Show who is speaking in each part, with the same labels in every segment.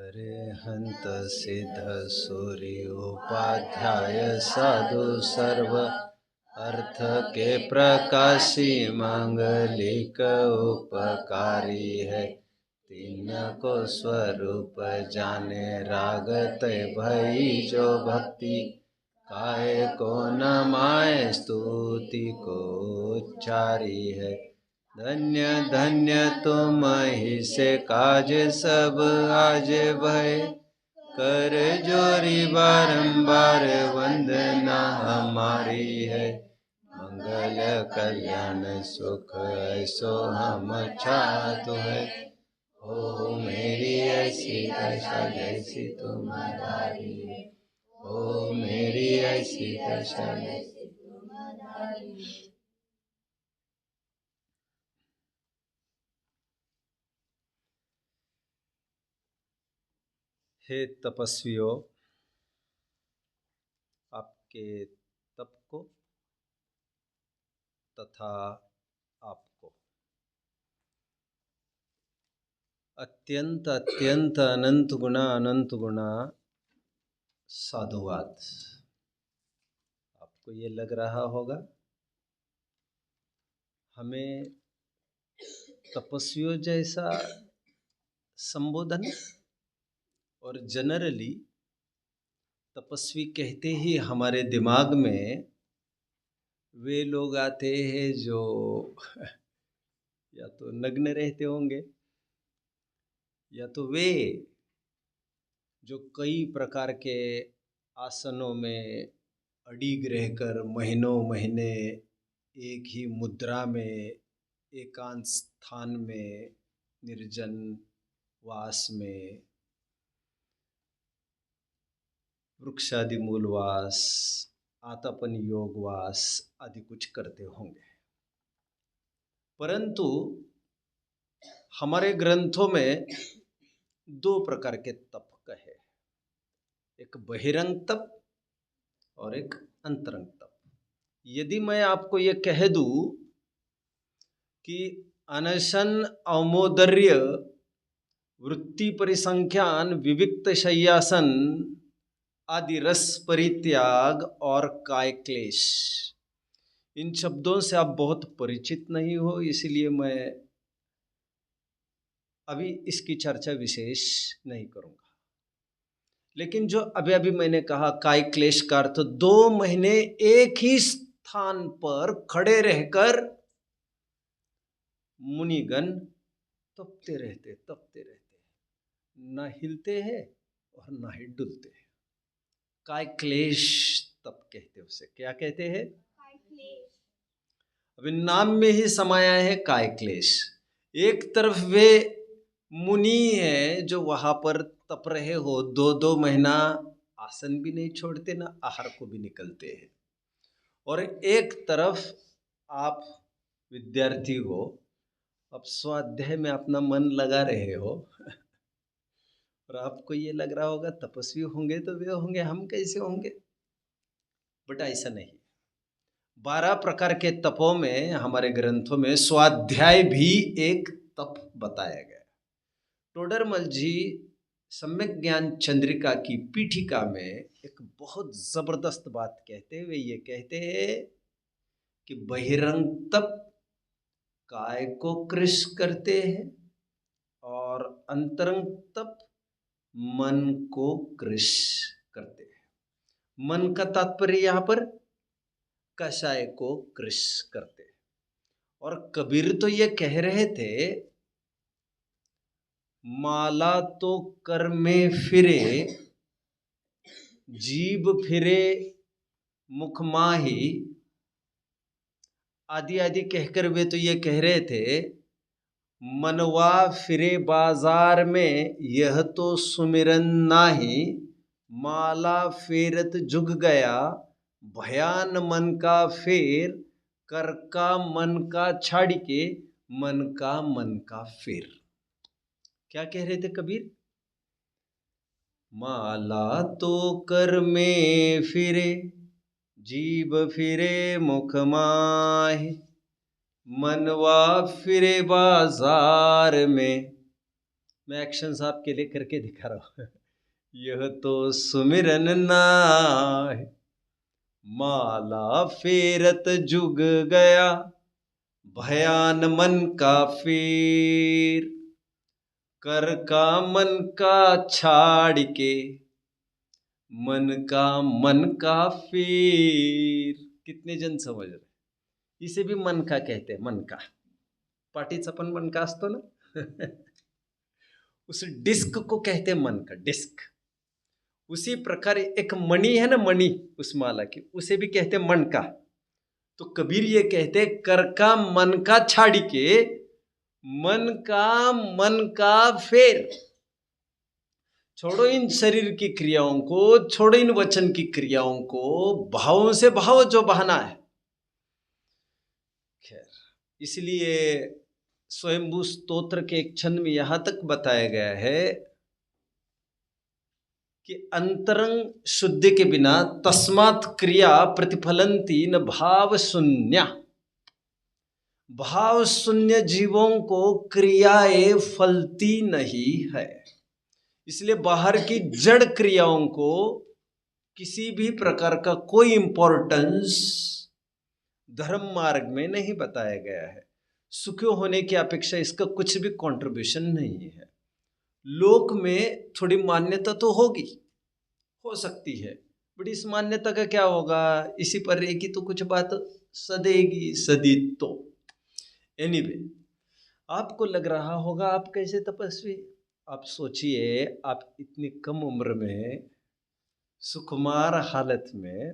Speaker 1: अरिहंत सिद्ध सूर्य उपाध्याय साधु सर्व अर्थ के प्रकाशी मांगलिक उपकारी है। तीन को स्वरूप जाने राग तय भई जो भक्ति काय को नमाय स्तुति को उच्चारी है। धन्य धन्य तुम ही से काज सब आज भय कर जोरी बारंबार वंदना हमारी है। मंगल कल्याण सुख ऐसो हम चाहत है। ओ मेरी ऐसी दशा जैसी तुम्हारी है। ओ मेरी ऐसी दशा जैसी तुम्हारी है। हे तपस्वियों, आपके तप को तथा आपको अत्यंत अत्यंत अनंत गुना साधुवाद। आपको ये लग रहा होगा हमें तपस्वियों जैसा संबोधन, और जनरली तपस्वी कहते ही हमारे दिमाग में वे लोग आते हैं जो या तो नग्न रहते होंगे या तो वे जो कई प्रकार के आसनों में अड़िग रहकर महीनों महीने एक ही मुद्रा में एकांत स्थान में निर्जन वास में वृक्षादि मूलवास आतापन योगवास आदि कुछ करते होंगे। परंतु हमारे ग्रंथों में दो प्रकार के तप कहे, एक बहिरंग तप और एक अंतरंग तप। यदि मैं आपको ये कह दूं कि अनशन अमोदर्य वृत्ति परिसंख्यान विविक्त शय्यासन आदि रस परित्याग और काय क्लेश, इन शब्दों से आप बहुत परिचित नहीं हो, इसलिए मैं अभी इसकी चर्चा विशेष नहीं करूंगा। लेकिन जो अभी अभी मैंने कहा काय क्लेश का अर्थ 2 महीने एक ही स्थान पर खड़े रहकर मुनिगण तपते रहते, ना हिलते हैं और ना ही डुलते हैं। काय क्लेश तप कहते, उसे क्या कहते हैं? अभी नाम में ही समाया है काय क्लेश। एक तरफ वे मुनि है जो वहां पर तप रहे हो, 2 महीना आसन भी नहीं छोड़ते, ना आहार को भी निकलते हैं। और एक तरफ आप विद्यार्थी हो, अब स्वाध्याय में अपना मन लगा रहे हो और आपको ये लग रहा होगा तपस्वी होंगे तो वे होंगे, हम कैसे होंगे? बट ऐसा नहीं। 12 प्रकार के तपों में हमारे ग्रंथों में स्वाध्याय भी एक तप बताया गया। टोडरमल जी सम्यक ज्ञान चंद्रिका की पीठिका में एक बहुत जबरदस्त बात कहते हुए ये कहते हैं कि बहिरंग तप काय को कृश करते हैं और अंतरंग तप मन को कृश करते हैं। मन का तात्पर्य यहाँ पर कषाय को कृश करते हैं। और कबीर तो ये कह रहे थे, माला तो कर में फिरे जीभ फिरे मुख माही आदि आदि कहकर वे तो ये कह रहे थे, मनवा फिरे बाजार में यह तो सुमिरन नाही, माला फेरत जुग गया भयान मन का फेर, कर का मन का छाड़ के मन का फेर। क्या कह रहे थे कबीर? माला तो कर में फिरे जीभ फिरे मुख माही, मनवा फिरे बाजार में मैं एक्शंस आपके लिए करके दिखा रहा हूँ। यह तो सुमिरन नाय, माला फेरत जुग गया, भयान मन का फेर, कर का मन का छाड़ के, मन का फेर। कितने जण समज रहे? इसे भी मन का कहते हैं, मन का। पाठीचा पण मन का असतो ना। उस डिस्क को कहते हैं मन का, डिस्क। उसी प्रकार एक मणि है ना, मणि उस माला की, उसे भी कहते हैं मन का। तो कबीर ये कहते हैं, कर का मन का छाड़ के, मन का फेर। छोड़ो इन शरीर की क्रियाओं को, छोड़ो इन वचन की क्रियाओं को, भावों से भाव जो बहाना है। खैर, इसलिए स्वयंभू स्तोत्र के एक छंद में यहां तक बताया गया है कि अंतरंग शुद्धि के बिना तस्मात् क्रिया प्रतिफलंती न भाव शून्य। भाव शून्य जीवों को क्रियाएं फलती नहीं है। इसलिए बाहर की जड़ क्रियाओं को किसी भी प्रकार का कोई इंपॉर्टेंस धर्म मार्ग में नहीं बताया गया है। सुखी होने की अपेक्षा इसका कुछ भी कंट्रीब्यूशन नहीं है। लोक में थोड़ी मान्यता तो होगी, हो सकती है, बट इस मान्यता का क्या होगा? इसी पर रहेगी तो कुछ बात सदेगी, सदी तो। एनीवे, आपको लग रहा होगा आप कैसे तपस्वी। आप सोचिए, आप इतनी कम उम्र में सुकुमार हालत में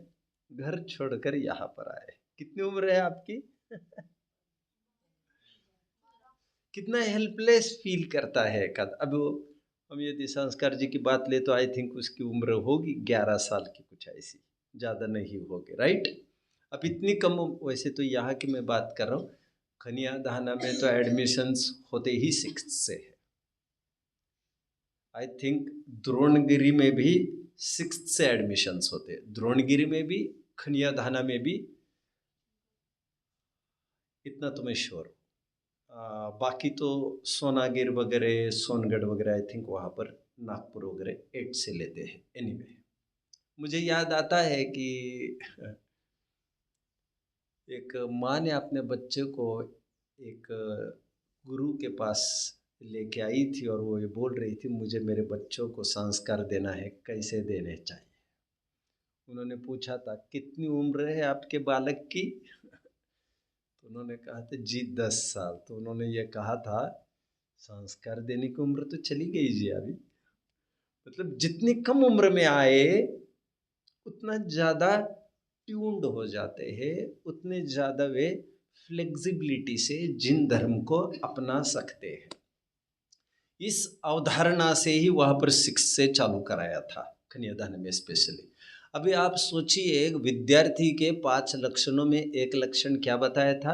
Speaker 1: घर छोड़कर यहाँ पर आए। कितनी उम्र है आपकी? कितना हेल्पलेस फील करता है कद। अब हम यदि संस्कार जी की बात ले तो आई थिंक उसकी उम्र होगी 11 साल की, कुछ ऐसी, ज़्यादा नहीं होगी, राइट। अब इतनी कम वैसे तो यहाँ की मैं बात कर रहा हूँ, खनिया धाना में तो एडमिशन्स होते ही 6th से है। आई थिंक द्रोणगिरी में भी 6th से एडमिशन्स होते हैं, द्रोणगिरी में भी, खनिया धाना में भी, इतना तो मैं श्योर हूँ। बाकी तो सोनागिर वगैरह, सोनगढ़ वगैरह, आई थिंक वहाँ पर नागपुर वगैरह 8 से लेते हैं। एनीवे, मुझे याद आता है कि एक माँ ने अपने बच्चे को एक गुरु के पास लेके आई थी और वो ये बोल रही थी, मुझे मेरे बच्चों को संस्कार देना है, कैसे देने चाहिए। उन्होंने पूछा था, कितनी उम्र है आपके बालक की? तो उन्होंने कहा था जी 10 साल। तो उन्होंने ये कहा था, संस्कार देने की उम्र तो चली गई जी अभी। मतलब जितनी कम उम्र में आए उतना ज़्यादा ट्यून्ड हो जाते हैं, उतने ज़्यादा वे फ्लेक्सिबिलिटी से जिन धर्म को अपना सकते हैं। इस अवधारणा से ही वहाँ पर 6 से चालू कराया था, कन्यादान में स्पेशली। अभी आप सोचिए, विद्यार्थी के 5 लक्षणों में एक लक्षण क्या बताया था?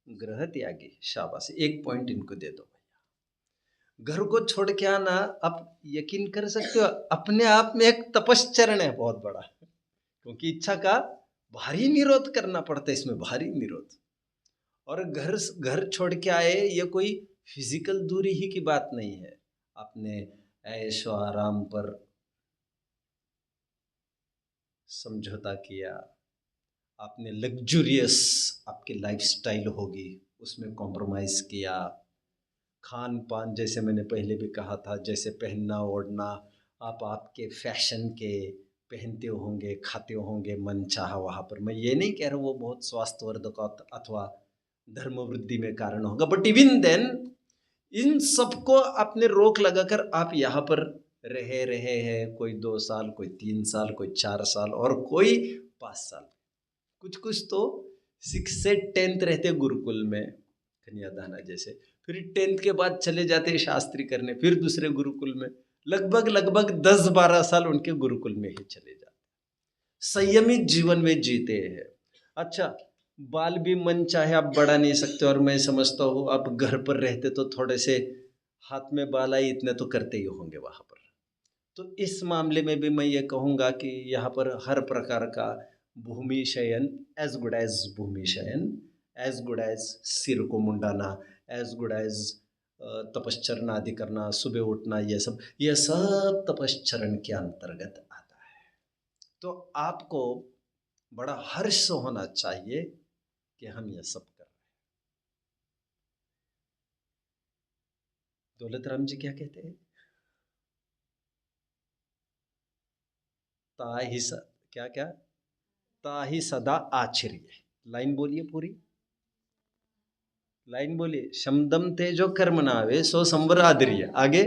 Speaker 1: ग्रह त्यागी। शाबाश, 1 पॉइंट इनको दे दो भैया। घर को छोड़ के आना, आप यकीन कर सकते हो, अपने आप में एक तपश्चरण है बहुत बड़ा, क्योंकि इच्छा का भारी निरोध करना पड़ता है, इसमें भारी निरोध। और घर छोड़ के आए, ये कोई फिजिकल दूरी ही की बात नहीं है। आपने ऐशो आराम पर समझौता किया, आपने लग्जूरियस आपकी लाइफस्टाइल होगी उसमें कॉम्प्रोमाइज़ किया, खान पान जैसे मैंने पहले भी कहा था, जैसे पहनना ओढ़ना, आप आपके फैशन के पहनते होंगे, खाते होंगे मन चाहा वहाँ पर। मैं ये नहीं कह रहा हूँ वो बहुत स्वास्थ्यवर्धक अथवा धर्म वृद्धि में कारण होगा, बट इवन देन इन सबको आपने रोक लगाकर आप यहाँ पर रहे हैं। कोई 2 साल, कोई 3 साल, कोई 4 साल और कोई 5 साल। कुछ कुछ तो 6 से 10th रहते गुरुकुल में, कन्यादाना जैसे। फिर 10th के बाद चले जाते शास्त्री करने, फिर दूसरे गुरुकुल में। लगभग 10-12 साल उनके गुरुकुल में ही चले जाते, संयमित जीवन में जीते हैं। अच्छा, बाल भी मन चाहे आप बढ़ा नहीं सकते, और मैं समझता हूँ आप घर पर रहते तो थोड़े से हाथ में बाल आई इतने तो करते ही होंगे वहाँ पर। तो इस मामले में भी मैं ये कहूँगा कि यहाँ पर हर प्रकार का भूमि शयन, एज गुड एज भूमि शयन, एज गुड एज सिर को मुंडाना, एज गुड एज तपश्चरण आदि करना, सुबह उठना, ये सब तपश्चरण के अंतर्गत आता है। तो आपको बड़ा हर्ष होना चाहिए कि हम ये सब कर रहे हैं। दौलत राम जी क्या कहते हैं? ताहि स क्या क्या ताहि सदा आचर्य। लाइन बोलिए पूरी, लाइन बोलिए। शमदम तेजो कर्म नावे सो संवर आदर्य। आगे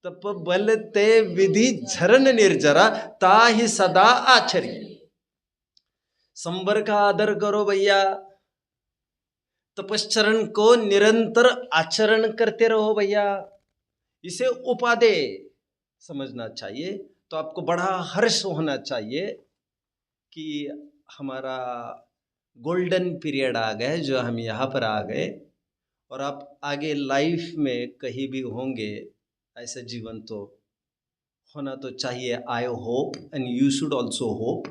Speaker 1: तप बल ते विधि झरन निर्जरा ताहि सदा आचर्य। संवर का आदर करो भैया, तपश्चरण को निरंतर आचरण करते रहो भैया, इसे उपादेय समझना चाहिए। तो आपको बड़ा हर्ष होना चाहिए कि हमारा गोल्डन पीरियड आ गए, जो हम यहाँ पर आ गए, और आप आगे लाइफ में कहीं भी होंगे ऐसा जीवन तो होना तो चाहिए। I hope and you should also hope,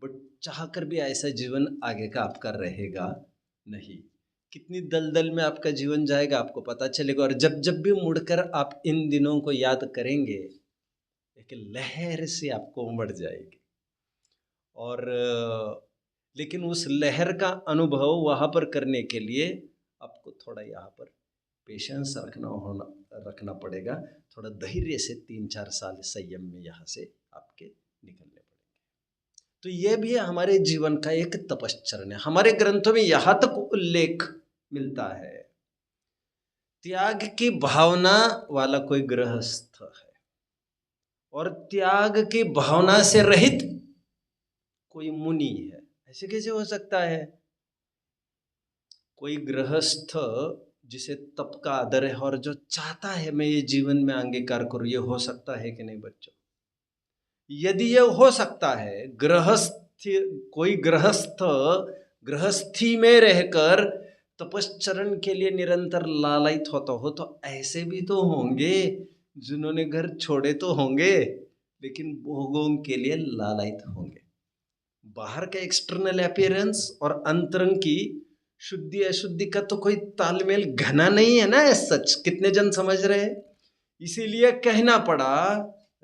Speaker 1: but चाह कर भी ऐसा जीवन आगे का आपका रहेगा नहीं। कितनी दलदल में आपका जीवन जाएगा आपको पता चलेगा। और जब जब भी मुड़कर आप इन दिनों को याद करेंगे, एक लहर से आपको उमड़ जाएगी। और लेकिन उस लहर का अनुभव वहाँ पर करने के लिए आपको थोड़ा यहाँ पर पेशेंस रखना पड़ेगा। थोड़ा धैर्य से 3-4 साल संयम में यहाँ से आपके निकलने पड़ेंगे। तो ये भी हमारे जीवन का एक तपश्चरण है। हमारे ग्रंथों में यहाँ तक उल्लेख मिलता है, त्याग की भावना वाला कोई गृहस्थ है और त्याग की भावना से रहित कोई मुनि है। ऐसे कैसे हो सकता है? कोई गृहस्थ जिसे तप का आदर है और जो चाहता है मैं ये जीवन में अंगीकार करूं, ये हो सकता है कि नहीं बच्चों? यदि ये हो सकता है, कोई गृहस्थ गृहस्थी में रहकर तपश्चरण के लिए निरंतर लालायित होता हो, तो ऐसे भी तो होंगे जिन्होंने घर छोड़े तो होंगे, लेकिन भोगों के लिए लालायित होंगे। बाहर का एक्सटर्नल अपीयरेंस और अंतरंग की शुद्धि अशुद्धि का तो कोई तालमेल घना नहीं है ना। सच कितने जन समझ रहे हैं? इसीलिए कहना पड़ा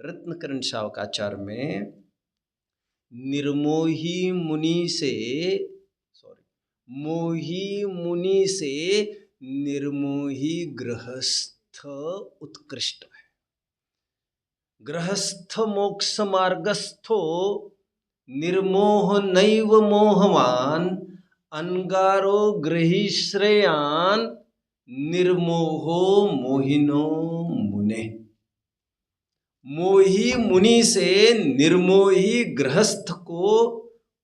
Speaker 1: रत्नकरण शावकाचार्य में, निर्मोही मुनि से मोही मुनि से निर्मोही गृहस्थ उत्कृष्ट है। गृहस्थ मोक्ष मार्गस्थो निर्मोह नैव मोहवान अंगारो गृही श्रेयान निर्मोहो मोहिनो मुने। मोही मुनि से निर्मोही गृहस्थ को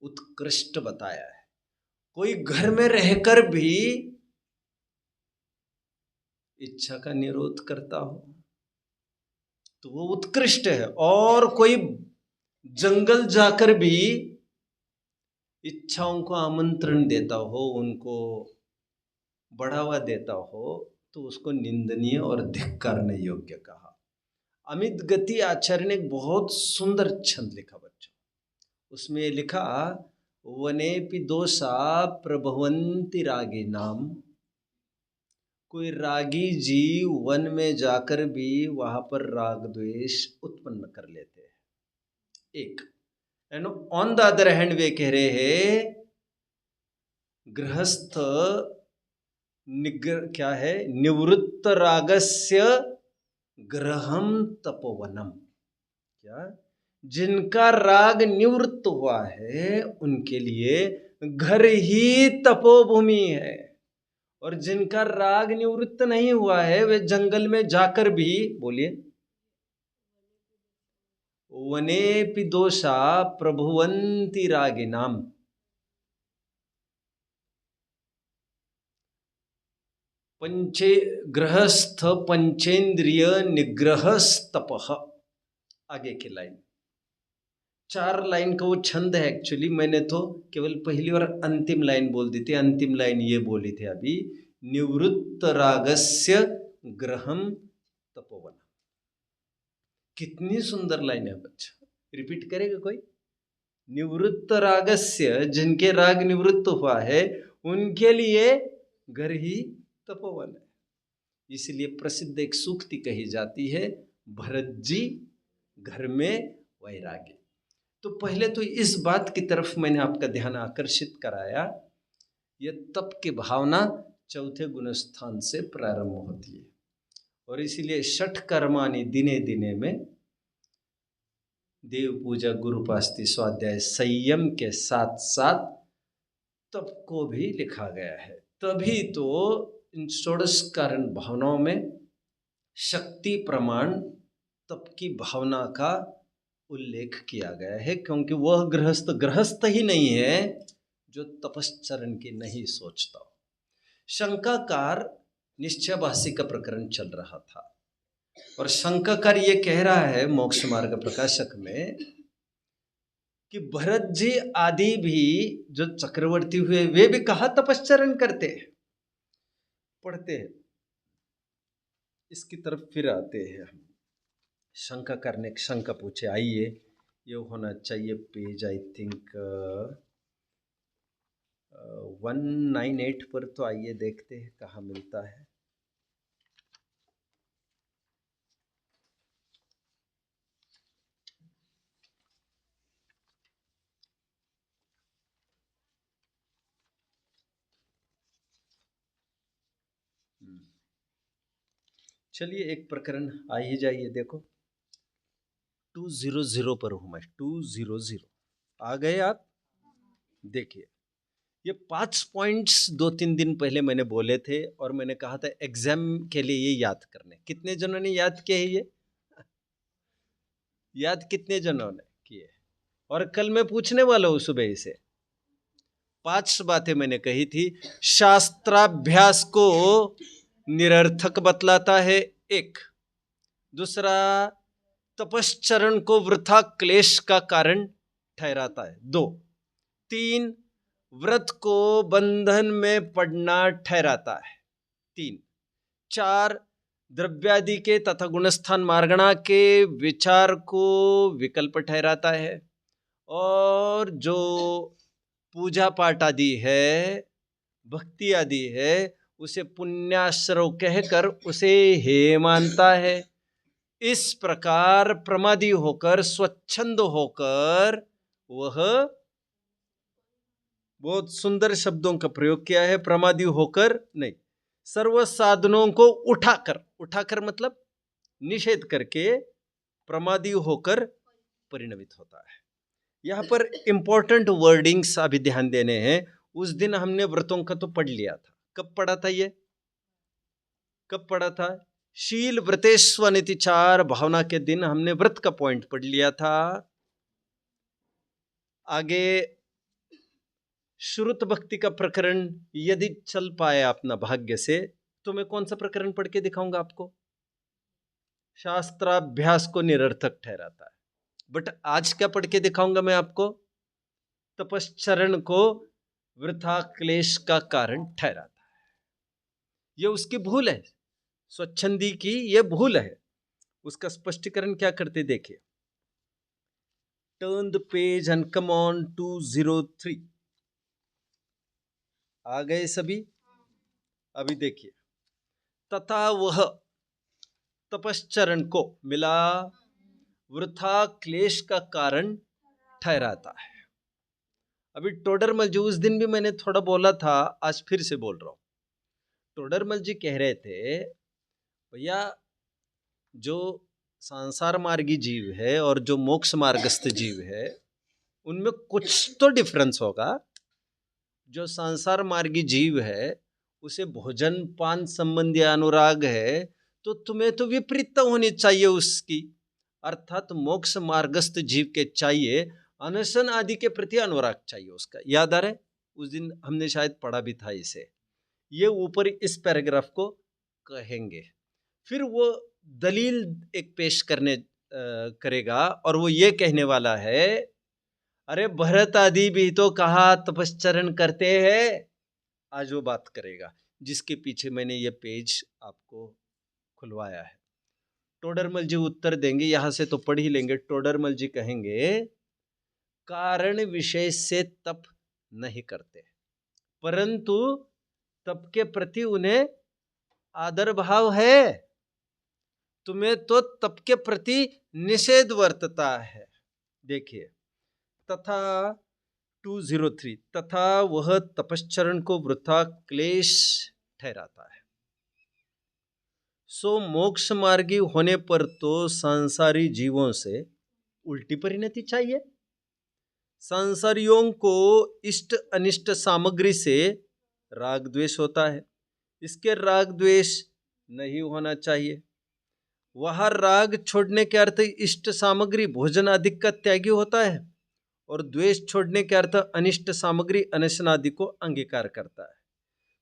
Speaker 1: उत्कृष्ट बताया है। कोई घर में रहकर भी इच्छा का निरोध करता हो तो वो उत्कृष्ट है, और कोई जंगल जाकर भी इच्छाओं को आमंत्रण देता हो, उनको बढ़ावा देता हो, तो उसको निंदनीय और धिक्कारने योग्य कहा। अमित गति आचार्य ने एक बहुत सुंदर छंद लिखा बच्चों। उसमें लिखा, वनेपि दोषा प्रभवन्ति रागी नाम। कोई रागी जीव वन में जाकर भी वहां पर राग द्वेष उत्पन्न कर लेते हैं। एक and on the other hand वे कह रहे हैं, गृहस्थ क्या है, निवृत्त रागस्य गृहम तपोवनम। क्या? जिनका राग निवृत्त हुआ है उनके लिए घर ही तपोभूमि है, और जिनका राग निवृत्त नहीं हुआ है वे जंगल में जाकर भी, बोलिए, वनेपि दोषा प्रभुवन्ति रागिनाम। गृहस्थ पंचेंद्रिय निग्रह तपः। आगे की लाइन 4 लाइन का वो छंद है। एक्चुअली मैंने तो केवल पहली और अंतिम लाइन बोल दी थी। अंतिम लाइन ये बोली थी अभी, निवृत्त रागस्य ग्रहम तपोवन। कितनी सुंदर लाइन है बच्चा, रिपीट करेगा कोई? निवृत्त रागस्य, जिनके राग निवृत्त हुआ है उनके लिए घर ही तपोवन है। इसलिए प्रसिद्ध एक सूक्ति कही जाती है, भरत जी घर में वैराग्य। तो पहले तो इस बात की तरफ मैंने आपका ध्यान आकर्षित कराया, यह तप की भावना चौथे गुणस्थान से प्रारंभ होती है, और इसीलिए षठ कर्माणि दिने दिने में देव पूजा, गुरुपास्ति, स्वाध्याय, संयम के साथ साथ तप को भी लिखा गया है। तभी तो इन षोडश कारण भावनाओं में शक्ति प्रमाण तप की भावना का उल्लेख किया गया है, क्योंकि वह गृहस्थ ही नहीं है जो तपश्चरण की नहीं सोचता हो। शंकाकार निश्चयवासी का प्रकरण चल रहा था, और शंकाकार ये कह रहा है मोक्ष मार्ग प्रकाशक में कि भरत जी आदि भी जो चक्रवर्ती हुए वे भी कहाँ तपश्चरण करते हैं, पढ़ते हैं। इसकी तरफ फिर आते हैं हम। शंका करने की शंका पूछे, आइए ये होना चाहिए पेज आई थिंक 198 पर। तो आइए देखते हैं कहाँ मिलता है। चलिए एक प्रकरण आ ही जाइए, देखो 200 पर हूं मैं, 200 आ गए आप। देखिए ये 5 पॉइंट्स 2-3 दिन पहले मैंने बोले थे, और मैंने कहा था एग्जाम के लिए ये याद करने। कितने जनों ने याद किए ये? याद कितने जनों ने किए? और कल मैं पूछने वाला हूं सुबह से। 5 बातें मैंने कही थी। शास्त्राभ्यास को निरर्थक बतलाता है, एक। दूसरा, तपश्चरण को वृथा क्लेश का कारण ठहराता है, 2। 3, व्रत को बंधन में पड़ना ठहराता है, 3। 4, द्रव्यादि के तथा गुणस्थान मार्गणा के विचार को विकल्प ठहराता है, और जो पूजा पाठ आदि है, भक्ति आदि है, उसे पुण्याश्रव कहकर उसे हे मानता है। इस प्रकार प्रमादी होकर, स्वच्छंद होकर, वह बहुत सुंदर शब्दों का प्रयोग किया है, प्रमादी होकर नहीं, सर्व साधनों को उठाकर मतलब निषेध करके प्रमादी होकर परिणमित होता है। यहाँ पर इंपॉर्टेंट वर्डिंग्स अभी ध्यान देने हैं। उस दिन हमने व्रतों का तो पढ़ लिया था। कब पढ़ा था ये? कब पढ़ा था? शील व्रतेष्वनिति 4 भावना के दिन हमने व्रत का पॉइंट पढ़ लिया था। आगे श्रुत भक्ति का प्रकरण यदि चल पाए अपना भाग्य से, तो मैं कौन सा प्रकरण पढ़ के दिखाऊंगा आपको? शास्त्राभ्यास को निरर्थक ठहराता है। बट आज क्या पढ़ के दिखाऊंगा मैं आपको? तपश्चरण को वृथा क्लेश का कारण ठहराता है। यह उसकी भूल है, स्वच्छंदी की यह भूल है। उसका स्पष्टीकरण क्या करते देखिए। Turn the page and come on 203। आ गए सभी? अभी देखिए, तथा वह तपश्चरण को मिला वृथा क्लेश का कारण ठहराता है। अभी टोडरमल जी, उस दिन भी मैंने थोड़ा बोला था, आज फिर से बोल रहा हूं। टोडरमल जी कह रहे थे, भैया जो संसार मार्गी जीव है और जो मोक्ष मार्गस्थ जीव है, उनमें कुछ तो डिफरेंस होगा। जो संसार मार्गी जीव है उसे भोजन पान संबंधी अनुराग है, तो तुम्हें तो विपरीतता होनी चाहिए उसकी। अर्थात मोक्ष मार्गस्थ जीव के चाहिए अनशन आदि के प्रति अनुराग चाहिए उसका। याद आ रहा है? उस दिन हमने शायद पढ़ा भी था इसे। ये ऊपर इस पैराग्राफ को कहेंगे, फिर वो दलील एक पेश करेगा, और वो ये कहने वाला है, अरे भरत आदि भी तो कहा तपश्चरण करते हैं। आज वो बात करेगा, जिसके पीछे मैंने ये पेज आपको खुलवाया है। टोडरमल जी उत्तर देंगे, यहां से तो पढ़ ही लेंगे। टोडरमल जी कहेंगे, कारण विशेष से तप नहीं करते, परंतु तप के प्रति उन्हें आदर भाव है, तुम्हें तो तप के प्रति निषेध वर्तता है। देखिए, तथा 203, तथा वह तपश्चरण को वृथा क्लेश ठहराता है। सो मोक्ष मार्गी होने पर तो सांसारी जीवों से उल्टी परिणति चाहिए। सांसारियों को इष्ट अनिष्ट सामग्री से राग द्वेष होता है, इसके राग द्वेष नहीं होना चाहिए। वह राग छोड़ने के अर्थ इष्ट सामग्री भोजन आदि का त्यागी होता है, और द्वेष छोड़ने के अर्थ अनिष्ट सामग्री अनशन आदि को अंगीकार करता है।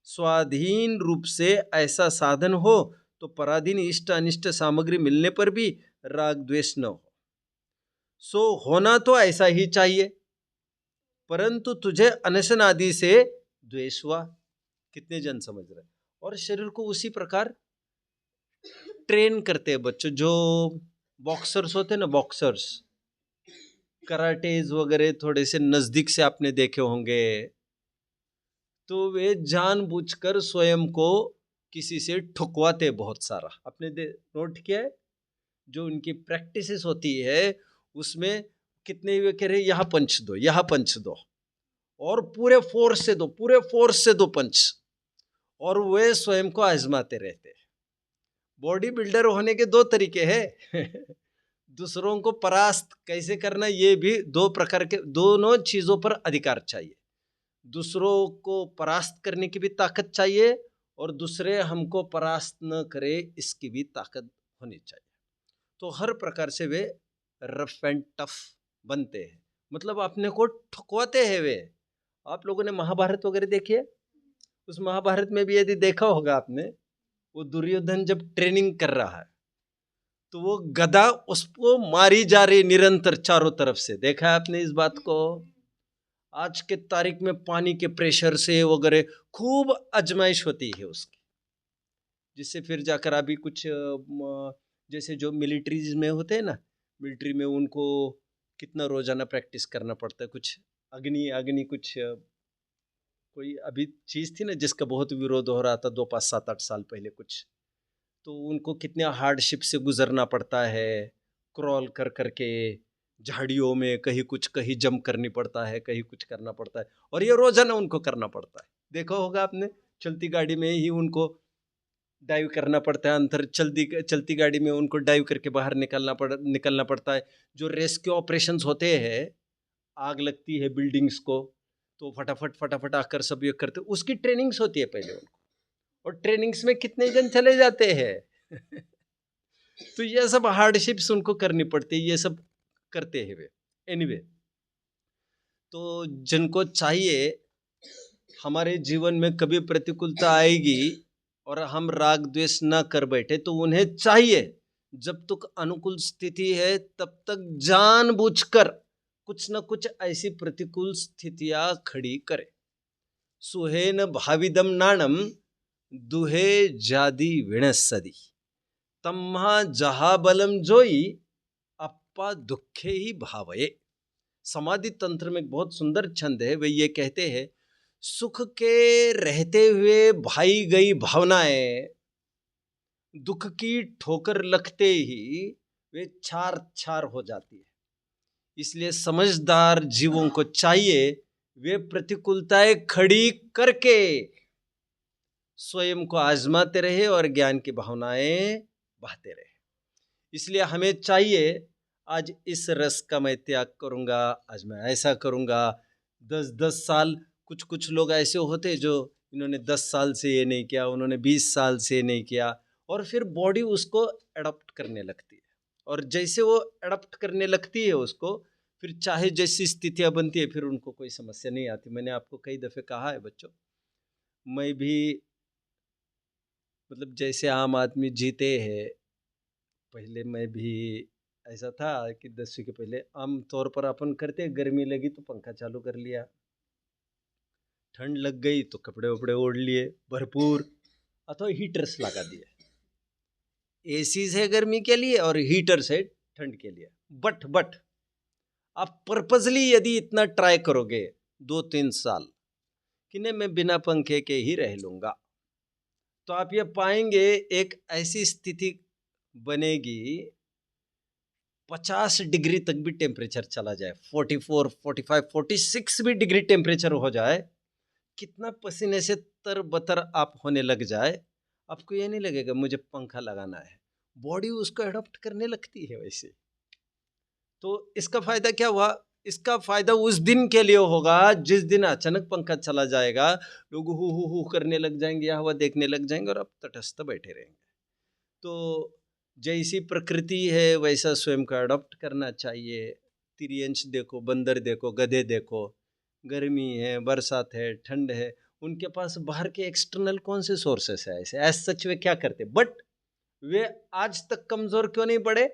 Speaker 1: स्वाधीन रूप से ऐसा साधन हो तो पराधीन इष्ट अनिष्ट सामग्री मिलने पर भी राग द्वेष न हो। सो होना तो ऐसा ही चाहिए, परंतु तुझे अनशन आदि से द्वेष हुआ। कितने जन समझ रहे? और शरीर को उसी प्रकार ट्रेन करते हैं बच्चों। जो बॉक्सर्स होते हैं ना, बॉक्सर्स, कराटेज वगैरह थोड़े से नजदीक से आपने देखे होंगे, तो वे जानबूझकर स्वयं को किसी से ठुकवाते बहुत सारा। आपने नोट किया है? जो उनकी प्रैक्टिसेस होती है उसमें कितने वे कह रहे यहाँ पंच दो, यहाँ पंच दो, और पूरे फोर्स से दो, पूरे फोर्स से दो पंच, और वे स्वयं को आजमाते रहते हैं। बॉडी बिल्डर होने के दो तरीके हैं दूसरों को परास्त कैसे करना, ये भी दो प्रकार के, दोनों चीजों पर अधिकार चाहिए। दूसरों को परास्त करने की भी ताकत चाहिए, और दूसरे हमको परास्त न करे इसकी भी ताकत होनी चाहिए। तो हर प्रकार से वे रफ एंड टफ बनते हैं, मतलब अपने को ठुकवाते हैं वे। आप लोगों ने महाभारत वगैरह देखी है? उस महाभारत में भी यदि देखा होगा आपने, वो दुर्योधन जब ट्रेनिंग कर रहा है तो वो गदा उसको मारी जा रही निरंतर चारों तरफ से। देखा है आपने इस बात को? आज के तारीख में पानी के प्रेशर से वगैरह खूब आजमाइश होती है उसकी, जिससे फिर जाकर अभी कुछ जैसे जो मिलिट्रीज में होते हैं ना, मिलिट्री में उनको कितना रोजाना प्रैक्टिस करना पड़ता है। कुछ अग्नि अग्नि कुछ कोई अभी चीज थी ना जिसका बहुत विरोध हो रहा था 2 5 7 8 साल पहले कुछ, तो उनको कितने हार्डशिप से गुजरना पड़ता है, क्रॉल कर करके झाड़ियों में, कहीं कुछ कहीं जंप करनी पड़ता है, कहीं कुछ करना पड़ता है, और ये रोजाना उनको करना पड़ता है। देखा होगा आपने, चलती गाड़ी में ही उनको डाइव करना पड़ता है, अंदर चलती गाड़ी में उनको डाइव करके बाहर निकलना पड़ता है। जो रेस्क्यू ऑपरेशंस होते हैं, आग लगती है बिल्डिंग्स को, तो फटाफट फटाफट आकर सब ये करते, उसकी ट्रेनिंग्स होती है पहले उनको, और ट्रेनिंग्स में कितने जन चले जाते हैं तो ये सब हार्डशिप्स उनको करनी पड़ती है, ये सब करते हैं वे। एनीवे, तो जिनको चाहिए हमारे जीवन में कभी प्रतिकूलता आएगी और हम राग द्वेष ना कर बैठे, तो उन्हें चाहिए जब तक अनुकूल स्थिति है तब तक जानबूझकर कुछ न कुछ ऐसी प्रतिकूल स्थितियां खड़ी करे। सुहेन भाविदम नाणम दुहे जादी विणसदी, तम्हा जहा बलम जोई अप्पा दुखे ही भावये। समाधि तंत्र में एक बहुत सुंदर छंद है, वे ये कहते हैं, सुख के रहते हुए भाई गई भावनाएं दुख की ठोकर लगते ही वे छार छार हो जाती है। इसलिए समझदार जीवों को चाहिए वे प्रतिकूलताएं खड़ी करके स्वयं को आजमाते रहे और ज्ञान की भावनाएं बहाते रहे। इसलिए हमें चाहिए, आज इस रस का मैं त्याग करूंगा, आज मैं ऐसा करूंगा। 10-10 साल, कुछ लोग ऐसे होते जो इन्होंने 10 साल से ये नहीं किया, उन्होंने 20 साल से ये नहीं किया, और फिर बॉडी उसको एडॉप्ट करने लगती है, और जैसे वो एडॉप्ट करने लगती है उसको, फिर चाहे जैसी स्थितियां बनती है फिर उनको कोई समस्या नहीं आती। मैंने आपको कई दफ़े कहा है बच्चों, मैं भी मतलब जैसे आम आदमी जीते हैं, पहले मैं भी ऐसा था कि 10वीं के पहले आम तौर पर अपन करते, गर्मी लगी तो पंखा चालू कर लिया, ठंड लग गई तो कपड़े वपड़े ओढ़ लिए भरपूर, अथवा हीटर्स लगा दिए। एसी है गर्मी के लिए और हीटर है ठंड के लिए। बट आप पर्पजली यदि इतना ट्राई करोगे 2-3 साल कि नहीं मैं बिना पंखे के ही रह लूंगा, तो आप ये पाएंगे एक ऐसी स्थिति बनेगी 50 डिग्री तक भी टेम्परेचर चला जाए, 44, 45, 46 भी डिग्री टेम्परेचर हो जाए, कितना पसीने से तरबतर आप होने लग जाए, आपको ये नहीं लगेगा मुझे पंखा लगाना है, बॉडी उसको अडॉप्ट करने लगती है वैसे। तो इसका फायदा क्या हुआ? इसका फायदा उस दिन के लिए होगा जिस दिन अचानक पंखा चला जाएगा, लोग हु करने लग जाएंगे या हवा देखने लग जाएंगे और आप तटस्थ बैठे रहेंगे। तो जैसी प्रकृति है वैसा स्वयं को अडॉप्ट करना चाहिए। तिरयंच देखो, बंदर देखो, गधे देखो, गर्मी है, बरसात है, ठंड है, उनके पास बाहर के एक्सटर्नल कौन से सोर्सेस है ऐसे, एज सच वे क्या करते, बट वे आज तक कमजोर क्यों नहीं पड़े?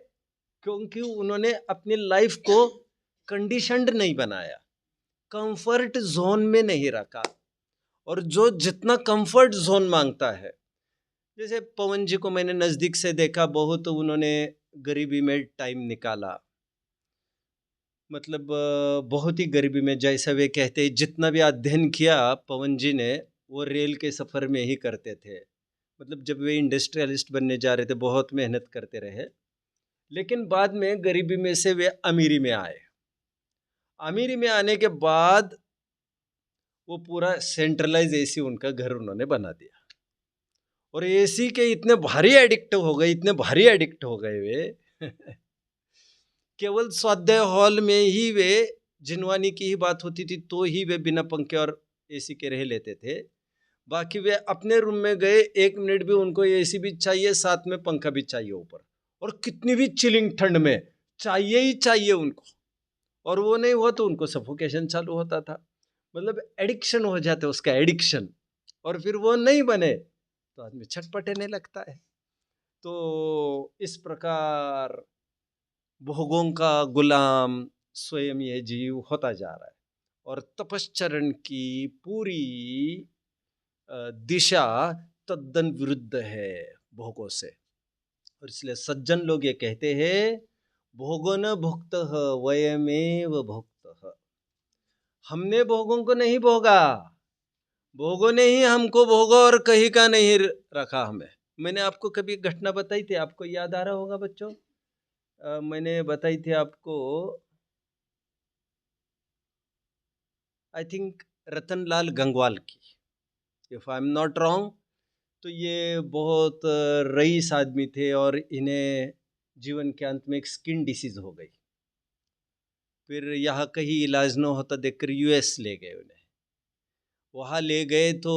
Speaker 1: क्योंकि उन्होंने अपनी लाइफ को कंडीशनड नहीं बनाया, कंफर्ट जोन में नहीं रखा। और जो जितना कंफर्ट जोन मांगता है, जैसे पवन जी को मैंने नजदीक से देखा, बहुत उन्होंने गरीबी में टाइम निकाला, मतलब बहुत ही गरीबी में, जैसा वे कहते हैं जितना भी अध्ययन किया पवन जी ने वो रेल के सफ़र में ही करते थे। मतलब जब वे इंडस्ट्रियलिस्ट बनने जा रहे थे बहुत मेहनत करते रहे, लेकिन बाद में गरीबी में से वे अमीरी में आए। अमीरी में आने के बाद वो पूरा सेंट्रलाइज एसी उनका घर उन्होंने बना दिया, और एसी के इतने भारी एडिक्ट हो गए, इतने भारी एडिक्ट हो गए वे केवल स्वाध्याय हॉल में ही वे जिनवानी की ही बात होती थी तो ही वे बिना पंखे और एसी के रह लेते थे। बाकी वे अपने रूम में गए 1 मिनट भी उनको एसी भी चाहिए, साथ में पंखा भी चाहिए ऊपर, और कितनी भी चिलिंग ठंड में चाहिए ही चाहिए उनको, और वो नहीं हुआ तो उनको सफोकेशन चालू होता था। मतलब एडिक्शन हो जाते उसका, एडिक्शन, और फिर वो नहीं बने तो आदमी छटपटाने लगता है। तो इस प्रकार भोगों का गुलाम स्वयं ये जीव होता जा रहा है, और तपश्चरण की पूरी दिशा तद्दन विरुद्ध है भोगों से। और इसलिए सज्जन लोग ये कहते हैं, भोगो न भुक्त वयमेव भुक्त। हमने भोगों को नहीं भोगा, भोगों ने ही हमको भोगा और कहीं का नहीं रखा हमें। मैंने आपको कभी घटना बताई थी, आपको याद आ रहा होगा बच्चों, मैंने बताई थी आपको, आई थिंक रतनलाल गंगवाल की, if I am not wrong. तो ये बहुत रईस आदमी थे और इन्हें जीवन के अंत में एक स्किन डिसीज हो गई। फिर यहाँ कहीं इलाज न होता देखकर यूएस ले गए उन्हें। वहाँ ले गए तो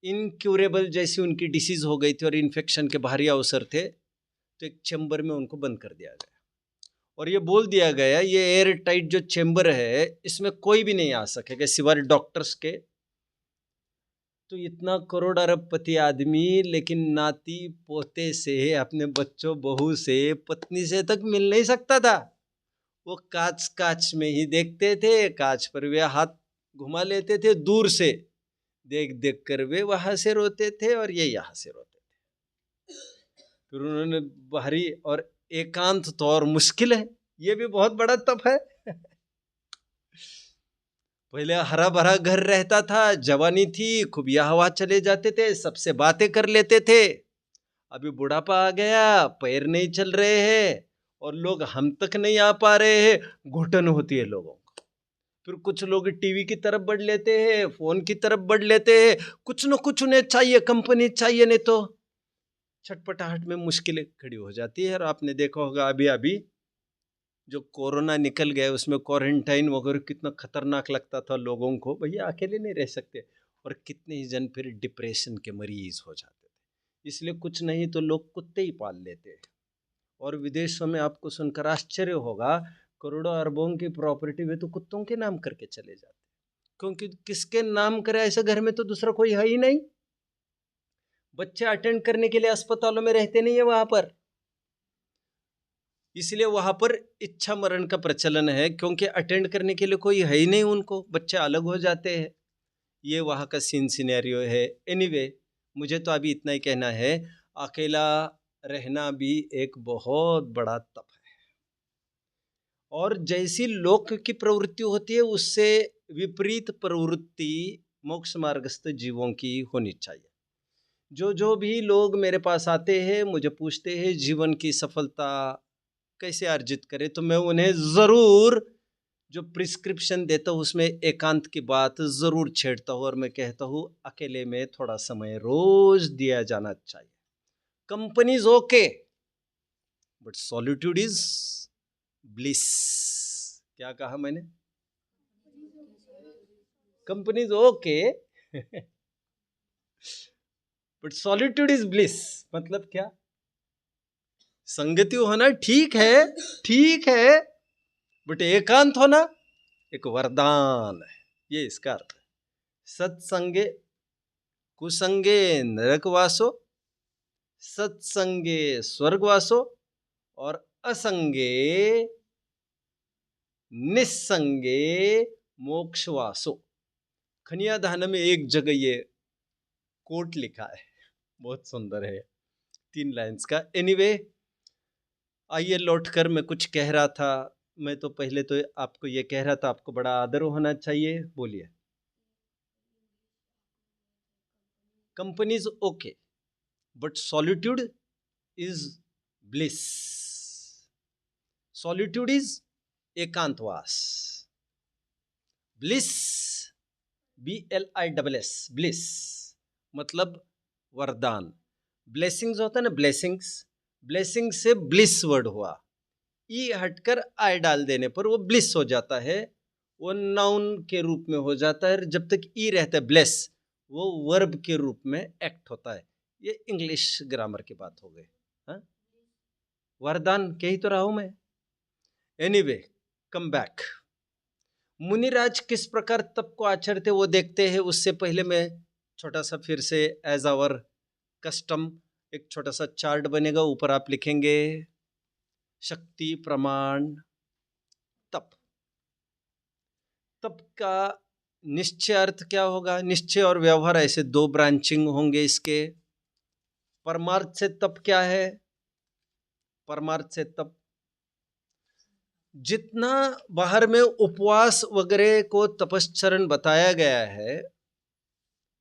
Speaker 1: इनक्यूरेबल जैसी उनकी डिसीज हो गई थी और इन्फेक्शन के भारी अवसर थे, तो एक चैम्बर में उनको बंद कर दिया गया और ये बोल दिया गया ये एयर टाइट जो चैम्बर है इसमें कोई भी नहीं आ सकेगा सिवाय डॉक्टर्स के। तो इतना करोड़ अरबपति आदमी, लेकिन नाती पोते से, अपने बच्चों बहू से, पत्नी से तक मिल नहीं सकता था। वो कांच में ही देखते थे, कांच पर वे हाथ घुमा लेते थे, दूर से देख देख कर वे वहां से रोते थे और ये यहाँ से रोते थे। फिर उन्होंने बाहरी, और एकांत तो और मुश्किल है, ये भी बहुत बड़ा तप है। पहले हरा भरा घर रहता था, जवानी थी, खूब हवा चले जाते थे, सबसे बातें कर लेते थे। अभी बुढ़ापा आ गया, पैर नहीं चल रहे हैं और लोग हम तक नहीं आ पा रहे हैं, घुटन होती है लोगों को। फिर कुछ लोग टीवी की तरफ बढ़ लेते हैं, फोन की तरफ बढ़ लेते हैं, कुछ न कुछ उन्हें चाहिए, कंपनी चाहिए, नहीं तो छटपटाहट में मुश्किलें खड़ी हो जाती है। और आपने देखा होगा अभी अभी जो कोरोना निकल गया उसमें क्वारंटाइन वगैरह कितना खतरनाक लगता था लोगों को, भैया अकेले नहीं रह सकते, और कितने ही जन फिर डिप्रेशन के मरीज हो जाते थे। इसलिए कुछ नहीं तो लोग कुत्ते ही पाल लेते हैं। और विदेशों में आपको सुनकर आश्चर्य होगा, करोड़ों अरबों की प्रॉपर्टी वे तो कुत्तों के नाम करके चले जाते, क्योंकि किसके नाम करे ऐसे घर में तो दूसरा कोई है ही नहीं। बच्चे अटेंड करने के लिए अस्पतालों में रहते नहीं है वहां पर, इसलिए वहां पर इच्छा मरण का प्रचलन है, क्योंकि अटेंड करने के लिए कोई है ही नहीं उनको, बच्चे अलग हो जाते हैं। ये वहाँ का सीन सिनेरियो है। एनीवे, मुझे तो अभी इतना ही कहना है, अकेला रहना भी एक बहुत बड़ा तप है, और जैसी लोक की प्रवृत्ति होती है उससे विपरीत प्रवृत्ति मोक्ष मार्गस्थ जीवों की होनी चाहिए। जो भी लोग मेरे पास आते हैं, मुझे पूछते हैं जीवन की सफलता कैसे अर्जित करें, तो मैं उन्हें ज़रूर जो प्रिस्क्रिप्शन देता हूँ उसमें एकांत की बात ज़रूर छेड़ता हूँ और मैं कहता हूँ अकेले में थोड़ा समय रोज दिया जाना चाहिए. Company is okay but solitude is bliss. क्या कहा मैंने? Company is okay but solitude is bliss. मतलब क्या? संगति होना ठीक है बट एकांत होना एक वरदान है. ये इसका अर्थ है. सत्संगे कुसंगे नरकवासो, सत्संगे स्वर्गवासो और असंगे निस्संगे मोक्षवासो. खनियाधान में एक जगह ये कोट लिखा है, बहुत सुंदर है, 3 लाइन्स का. एनीवे, आइए लौटकर मैं कुछ कह रहा था. मैं तो पहले तो आपको ये कह रहा था आपको बड़ा आदर होना चाहिए. बोलिए. Company is okay but solitude is bliss. Solitude is एकांतवास. ब्लिस BLISS ब्लिस मतलब वरदान. ब्लेसिंग्स होता है ना, ब्लेसिंग्स, ब्लेसिंग से ब्लिस वर्ड हुआ. ई हटकर आई डाल देने पर वो ब्लिस हो जाता है, वो नाउन के रूप में हो जाता है. जब तक ई रहता है ब्लेस, वो वर्ब के रूप में एक्ट होता है. ये इंग्लिश ग्रामर की बात हो गई. हाँ, वरदान कह ही तो रहा हूं मैं. Anyway, come back. मुनिराज किस प्रकार तप को आचरते वो देखते हैं. उससे पहले मैं छोटा सा फिर से एज आवर कस्टम एक छोटा सा चार्ट बनेगा. ऊपर आप लिखेंगे शक्ति प्रमाण तप. तप का निश्चय अर्थ क्या होगा? निश्चय और व्यवहार ऐसे 2 ब्रांचिंग होंगे इसके. परमार्थ से तप क्या है? परमार्थ से तप जितना बाहर में उपवास वगैरह को तपश्चरण बताया गया है,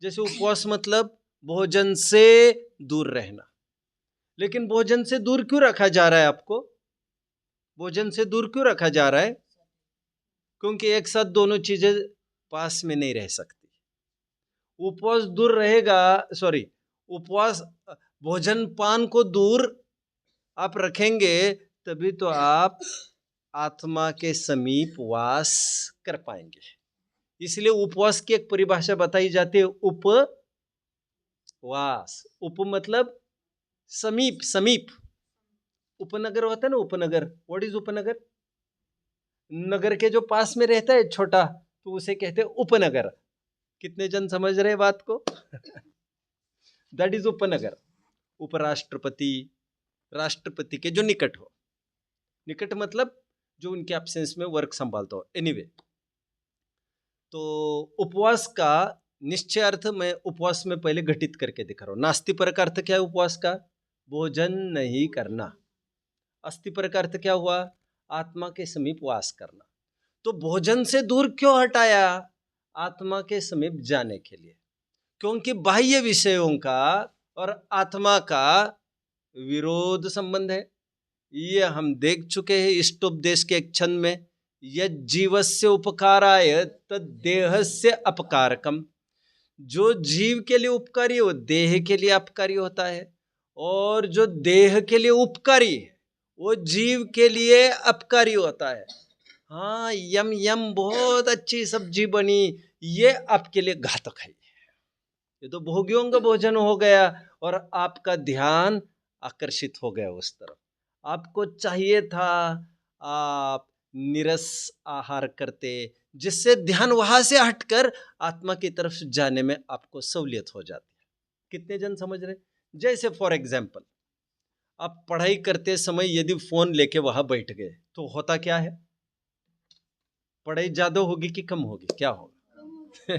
Speaker 1: जैसे उपवास मतलब भोजन से दूर रहना. लेकिन भोजन से दूर क्यों रखा जा रहा है आपको? भोजन से दूर क्यों रखा जा रहा है? क्योंकि एक साथ दोनों चीजें पास में नहीं रह सकती. उपवास दूर रहेगा, सॉरी, उपवास भोजन पान को दूर आप रखेंगे तभी तो आप आत्मा के समीप वास कर पाएंगे. इसलिए उपवास की एक परिभाषा बताई जाती है, उपवास. उप मतलब समीप, समीप. उपनगर होता है ना, उपनगर. व्हाट इज उपनगर? नगर के जो पास में रहता है छोटा, तो उसे कहते हैं उपनगर. कितने जन समझ रहे बात को? दैट इज उपनगर. उपराष्ट्रपति, राष्ट्रपति के जो निकट हो. निकट मतलब जो उनके एब्सेंस में वर्क संभालता हो. एनीवे, तो उपवास का निश्चय अर्थ मैं उपवास में पहले घटित करके दिखा रहा हूं. नास्ति पर का अर्थ क्या है उपवास का? भोजन नहीं करना. अस्ति पर का अर्थ क्या हुआ? आत्मा के समीप वास करना. तो भोजन से दूर क्यों हटाया? आत्मा के समीप जाने के लिए. क्योंकि बाह्य विषयों का और आत्मा का विरोध संबंध है. ये हम देख चुके हैं इष्टोपदेश के एक छंद में. यज् जीवस्य उपकाराय तद् देहस्य अपकारकम. जो जीव के लिए उपकारी है वो देह के लिए अपकारी होता है, और जो देह के लिए उपकारी है वो जीव के लिए अपकारी होता है. हाँ, यम यम बहुत अच्छी सब्जी बनी, ये आपके लिए घातक है. ये तो भोग्यों का भोजन हो गया और आपका ध्यान आकर्षित हो गया उस तरफ. आपको चाहिए था आप निरस आहार करते, जिससे ध्यान वहां से हटकर आत्मा की तरफ जाने में आपको सहूलियत हो जाती है. कितने जन समझ रहे? जैसे फॉर एग्जाम्पल, आप पढ़ाई करते समय यदि फोन लेके वहां बैठ गए तो होता क्या है? पढ़ाई ज्यादा होगी कि कम होगी? क्या होगा?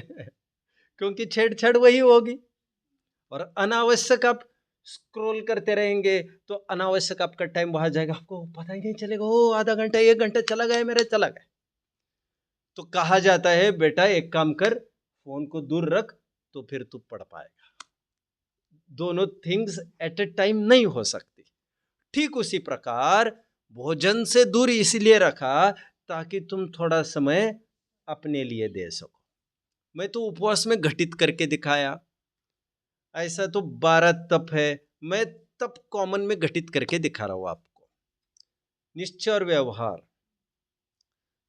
Speaker 1: क्योंकि छेड़छाड़ वही होगी. और अनावश्यक आप स्क्रॉल करते रहेंगे तो अनावश्यक आपका टाइम वहां जाएगा, आपको पता ही नहीं चलेगा. ओ, आधा घंटा 1 घंटा चला गया मेरा, चला गया. तो कहा जाता है बेटा एक काम कर, फोन को दूर रख, तो फिर तू पढ़ पाएगा. दोनों थिंग्स एट ए टाइम नहीं हो सकती। ठीक उसी प्रकार भोजन से दूर इसलिए रखा ताकि तुम थोड़ा समय अपने लिए दे सको। मैं तो उपवास में घटित करके दिखाया, ऐसा तो 12 तप है, मैं तप कॉमन में घटित करके दिखा रहा हूं आपको। निश्चय और व्यवहार,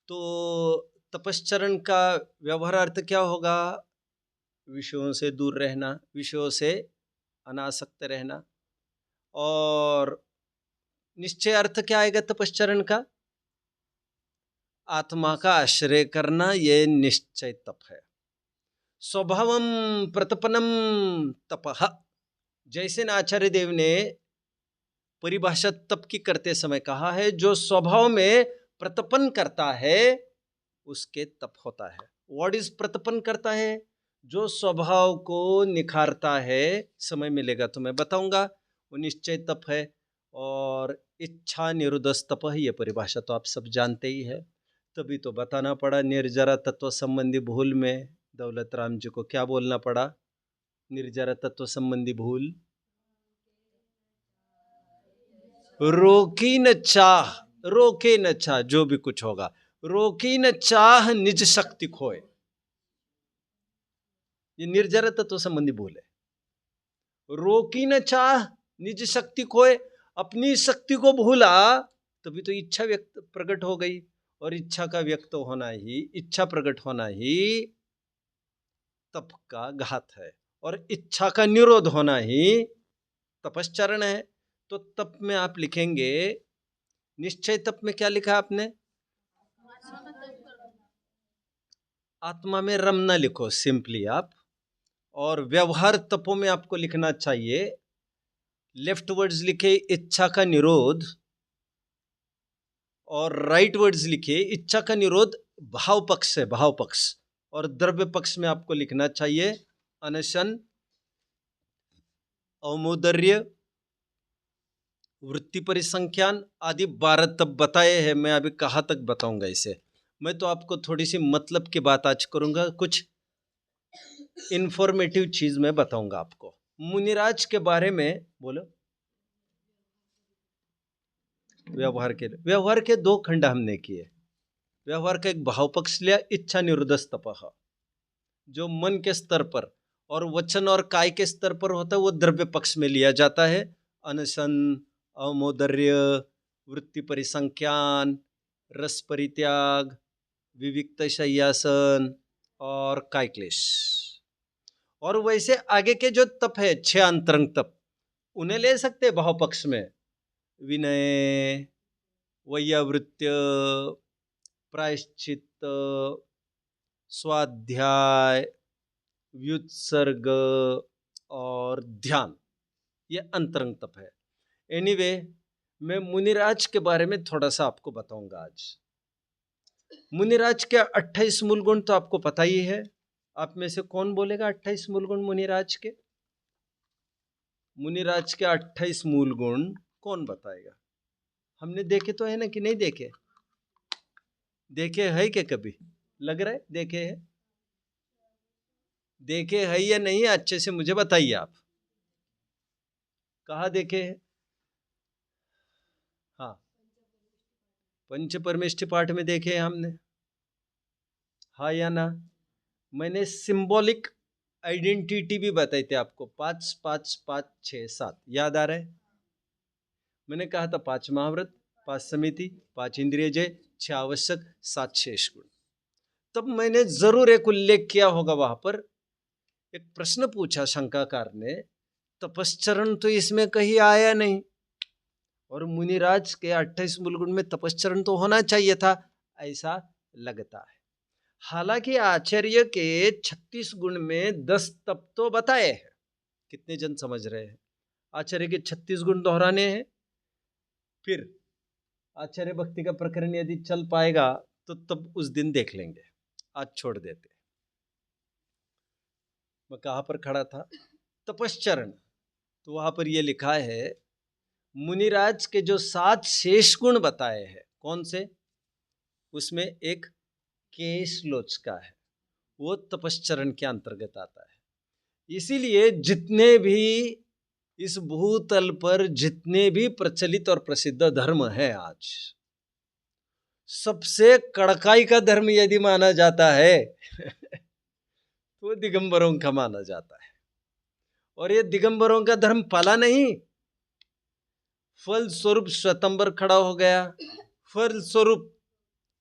Speaker 1: तो तपश्चरण का व्यवहार अर्थ क्या होगा? विषयों से दूर रहना, विषयों से अनासक्त रहना। और निश्चय अर्थ क्या आएगा तपश्चरण का? आत्मा का आश्रय करना, यह निश्चय तप है। स्वभावम प्रतपनम तपः, जैसे आचार्य देव ने परिभाषा तप की करते समय कहा है, जो स्वभाव में प्रतपन करता है उसके तप होता है। व्हाट इज प्रतपन करता है? जो स्वभाव को निखारता है, समय मिलेगा तो मैं बताऊंगा, वो निश्चय तप है। और इच्छा निरुद्धस तप है, ये परिभाषा तो आप सब जानते ही है, तभी तो बताना पड़ा। निर्जरा तत्व संबंधी भूल में दौलत राम जी को क्या बोलना पड़ा? निर्जरा तत्व संबंधी भूल, रोकी न चाह, रोके न चाह, जो भी कुछ होगा, रोकी न चाह निज शक्ति खोए, ये निर्जरा तत्व संबंधी भूल है। रोकी न चाह निज शक्ति खोए, अपनी शक्ति को भूला तभी तो इच्छा व्यक्त प्रकट हो गई, और इच्छा का व्यक्त होना ही, इच्छा प्रकट होना ही तप का घात है, और इच्छा का निरोध होना ही तपश्चरण है। तो तप में आप लिखेंगे, निश्चय तप में क्या लिखा आपने? आत्मा में रमना लिखो सिंपली आप। और व्यवहार तपों में आपको लिखना चाहिए, लेफ्ट वर्ड्स लिखे इच्छा का निरोध, और राइट वर्ड्स लिखे इच्छा का निरोध भाव पक्ष है, भाव पक्ष। और द्रव्य पक्ष में आपको लिखना चाहिए अनशन, औमोदर्य, वृत्ति परिसंख्यान आदि 12 तप बताए हैं। मैं अभी कहाँ तक बताऊंगा इसे, मैं तो आपको थोड़ी सी मतलब की बात आज करूंगा, कुछ इंफॉर्मेटिव चीज मैं बताऊंगा आपको मुनिराज के बारे में। बोलो। व्यवहार के 2 खंड हमने किए। व्यवहार का एक भाव पक्ष लिया, इच्छा निरुद्धस तपः, जो मन के स्तर पर और वचन और काय के स्तर पर होता है, वो द्रव्य पक्ष में लिया जाता है। अनशन, अमोदर्य, वृत्ति परिसंख्यान, रस परित्याग, विविक्त शय्यासन और काय क्लेश। और वैसे आगे के जो तप है 6 अंतरंग तप, उन्हें ले सकते हैं भाव पक्ष में। विनय, वैयावृत्य, प्रायश्चित्त, स्वाध्याय, व्युत्सर्ग और ध्यान, ये अंतरंग तप है। एनीवे, मैं मुनिराज के बारे में थोड़ा सा आपको बताऊंगा आज। मुनिराज के 28 मूल गुण तो आपको पता ही है। आप में से कौन बोलेगा 28 मूल गुण मुनिराज के? मुनिराज के 28 मूल गुण कौन बताएगा? हमने देखे तो है ना कि नहीं देखे? देखे है क्या कभी? लग रहा है देखे है? देखे है या नहीं, अच्छे से मुझे बताइए आप, कहाँ देखे हैं? हाँ, पंच परमेष्टि पाठ में देखे हैं हमने, हाँ या ना? मैंने सिंबॉलिक आइडेंटिटी भी बताई थी आपको, 5 5 5 6 7, याद आ रहा है? मैंने कहा था 5 महाव्रत, 5 समिति, 5 इंद्रिय जय, 6 आवश्यक, 7 शेष गुण। तब मैंने जरूर एक उल्लेख किया होगा वहां पर। एक प्रश्न पूछा शंकाकार ने, तपश्चरण तो इसमें कहीं आया नहीं, और मुनिराज के 28 मूल गुण में तपश्चरण तो होना चाहिए था, ऐसा लगता है। हालांकि आचार्य के 36 गुण में 10 तप तो बताए हैं। कितने जन समझ रहे हैं? आचार्य के 36 गुण दोहराने हैं। फिर आचार्य भक्ति का प्रकरण यदि चल पाएगा तो तब उस दिन देख लेंगे, आज छोड़ देते। मैं कहां पर खड़ा था? तपश्चरण। तो वहां पर यह लिखा है, मुनिराज के जो 7 शेष गुण बताए हैं, कौन से? उसमें एक केशलोचका है, वो तपश्चरण के अंतर्गत आता है। इसीलिए जितने भी इस भूतल पर जितने भी प्रचलित और प्रसिद्ध धर्म है आज, सबसे कड़काई का धर्म यदि माना जाता है तो दिगंबरों का माना जाता है। और ये दिगंबरों का धर्म पला नहीं, फल स्वरूप श्वेतंबर खड़ा हो गया, फल स्वरूप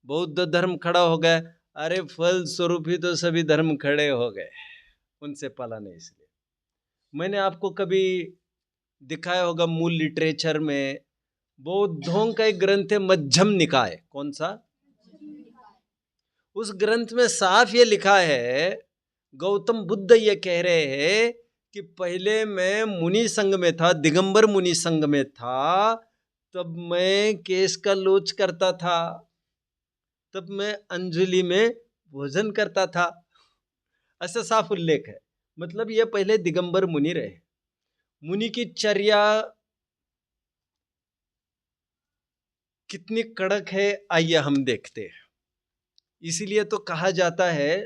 Speaker 1: बौद्ध धर्म खड़ा हो गया। अरे फल स्वरूप ही तो सभी धर्म खड़े हो गए, उनसे पला नहीं। इसलिए मैंने आपको कभी दिखाया होगा, मूल लिटरेचर में बौद्धों का एक ग्रंथ है मध्यम निकाय। कौन सा? उस ग्रंथ में साफ ये लिखा है, गौतम बुद्ध ये कह रहे हैं कि पहले मैं मुनि संघ में था, दिगंबर मुनि संघ में था, तब मैं केश का लोच करता था, तब मैं अंजलि में भोजन करता था। ऐसा साफ उल्लेख है। मतलब ये पहले दिगंबर मुनि रहे। मुनि की चर्या कितनी कड़क है आइए हम देखते हैं। इसीलिए तो कहा जाता है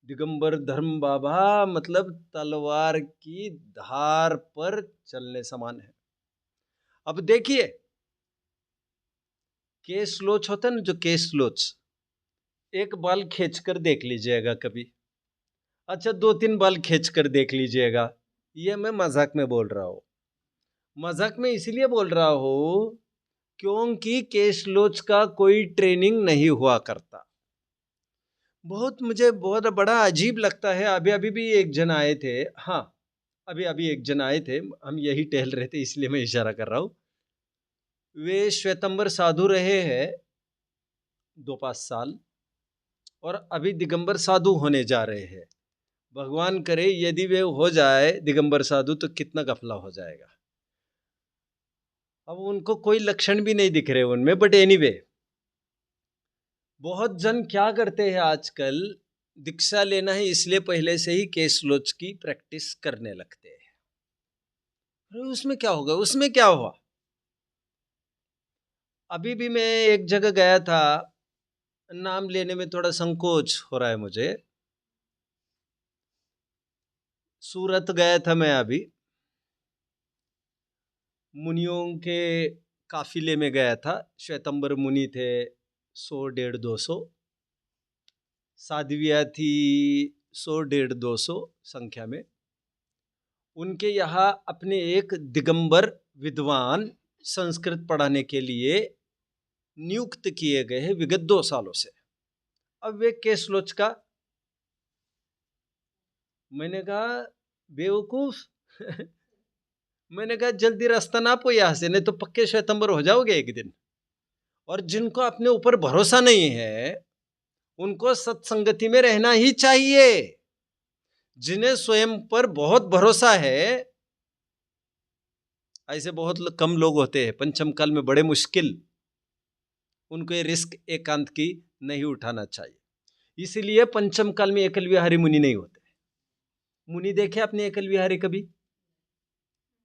Speaker 1: दिगंबर धर्म बाबा मतलब तलवार की धार पर चलने समान है। अब देखिए, केश लोच होता है ना, जो केश लोच, एक बाल खींचकर देख लीजिएगा कभी। अच्छा 2-3 बाल खींचकर देख लीजिएगा। ये मैं मजाक में बोल रहा हूं। मजाक में इसलिए बोल रहा हूं क्योंकि केश लोच का कोई ट्रेनिंग नहीं हुआ करता। मुझे बहुत बड़ा अजीब लगता है। अभी अभी भी एक जन आए थे, हाँ अभी अभी एक जन आए थे, हम यही टहल रहे थे इसलिए मैं इशारा कर रहा हूं। वे श्वेतंबर साधु रहे हैं 2-5 साल और अभी दिगंबर साधु होने जा रहे हैं। भगवान करे यदि वे हो जाए दिगंबर साधु तो कितना गफला हो जाएगा। अब उनको कोई लक्षण भी नहीं दिख रहे उनमें, बट एनीवे बहुत जन क्या करते हैं आजकल, दीक्षा लेना है इसलिए पहले से ही केश लोच की प्रैक्टिस करने लगते हैं। अरे उसमें क्या होगा, उसमें क्या हुआ? अभी भी मैं एक जगह गया था, नाम लेने में थोड़ा संकोच हो रहा है मुझे। सूरत गया था मैं अभी, मुनियों के काफिले में गया था। श्वेतंबर मुनि थे 100-150-200, साध्वियाँ थी 100-150-200 संख्या में। उनके यहाँ अपने एक दिगंबर विद्वान संस्कृत पढ़ाने के लिए नियुक्त किए गए हैं विगत 2 सालों से। अब वे केश लोच का, मैंने कहा बेवकूफ मैंने कहा जल्दी रास्ता नापो यहाँ से, नहीं तो पक्के श्वेतंबर हो जाओगे एक दिन। और जिनको अपने ऊपर भरोसा नहीं है उनको सत्संगति में रहना ही चाहिए। जिन्हें स्वयं पर बहुत भरोसा है, ऐसे बहुत कम लोग होते हैं, पंचम काल में बड़े मुश्किल, उनको ये रिस्क एकांत की नहीं उठाना चाहिए। इसलिए पंचम काल में एकल विहारी मुनि नहीं होते। मुनि देखे आपने एकल विहारी कभी?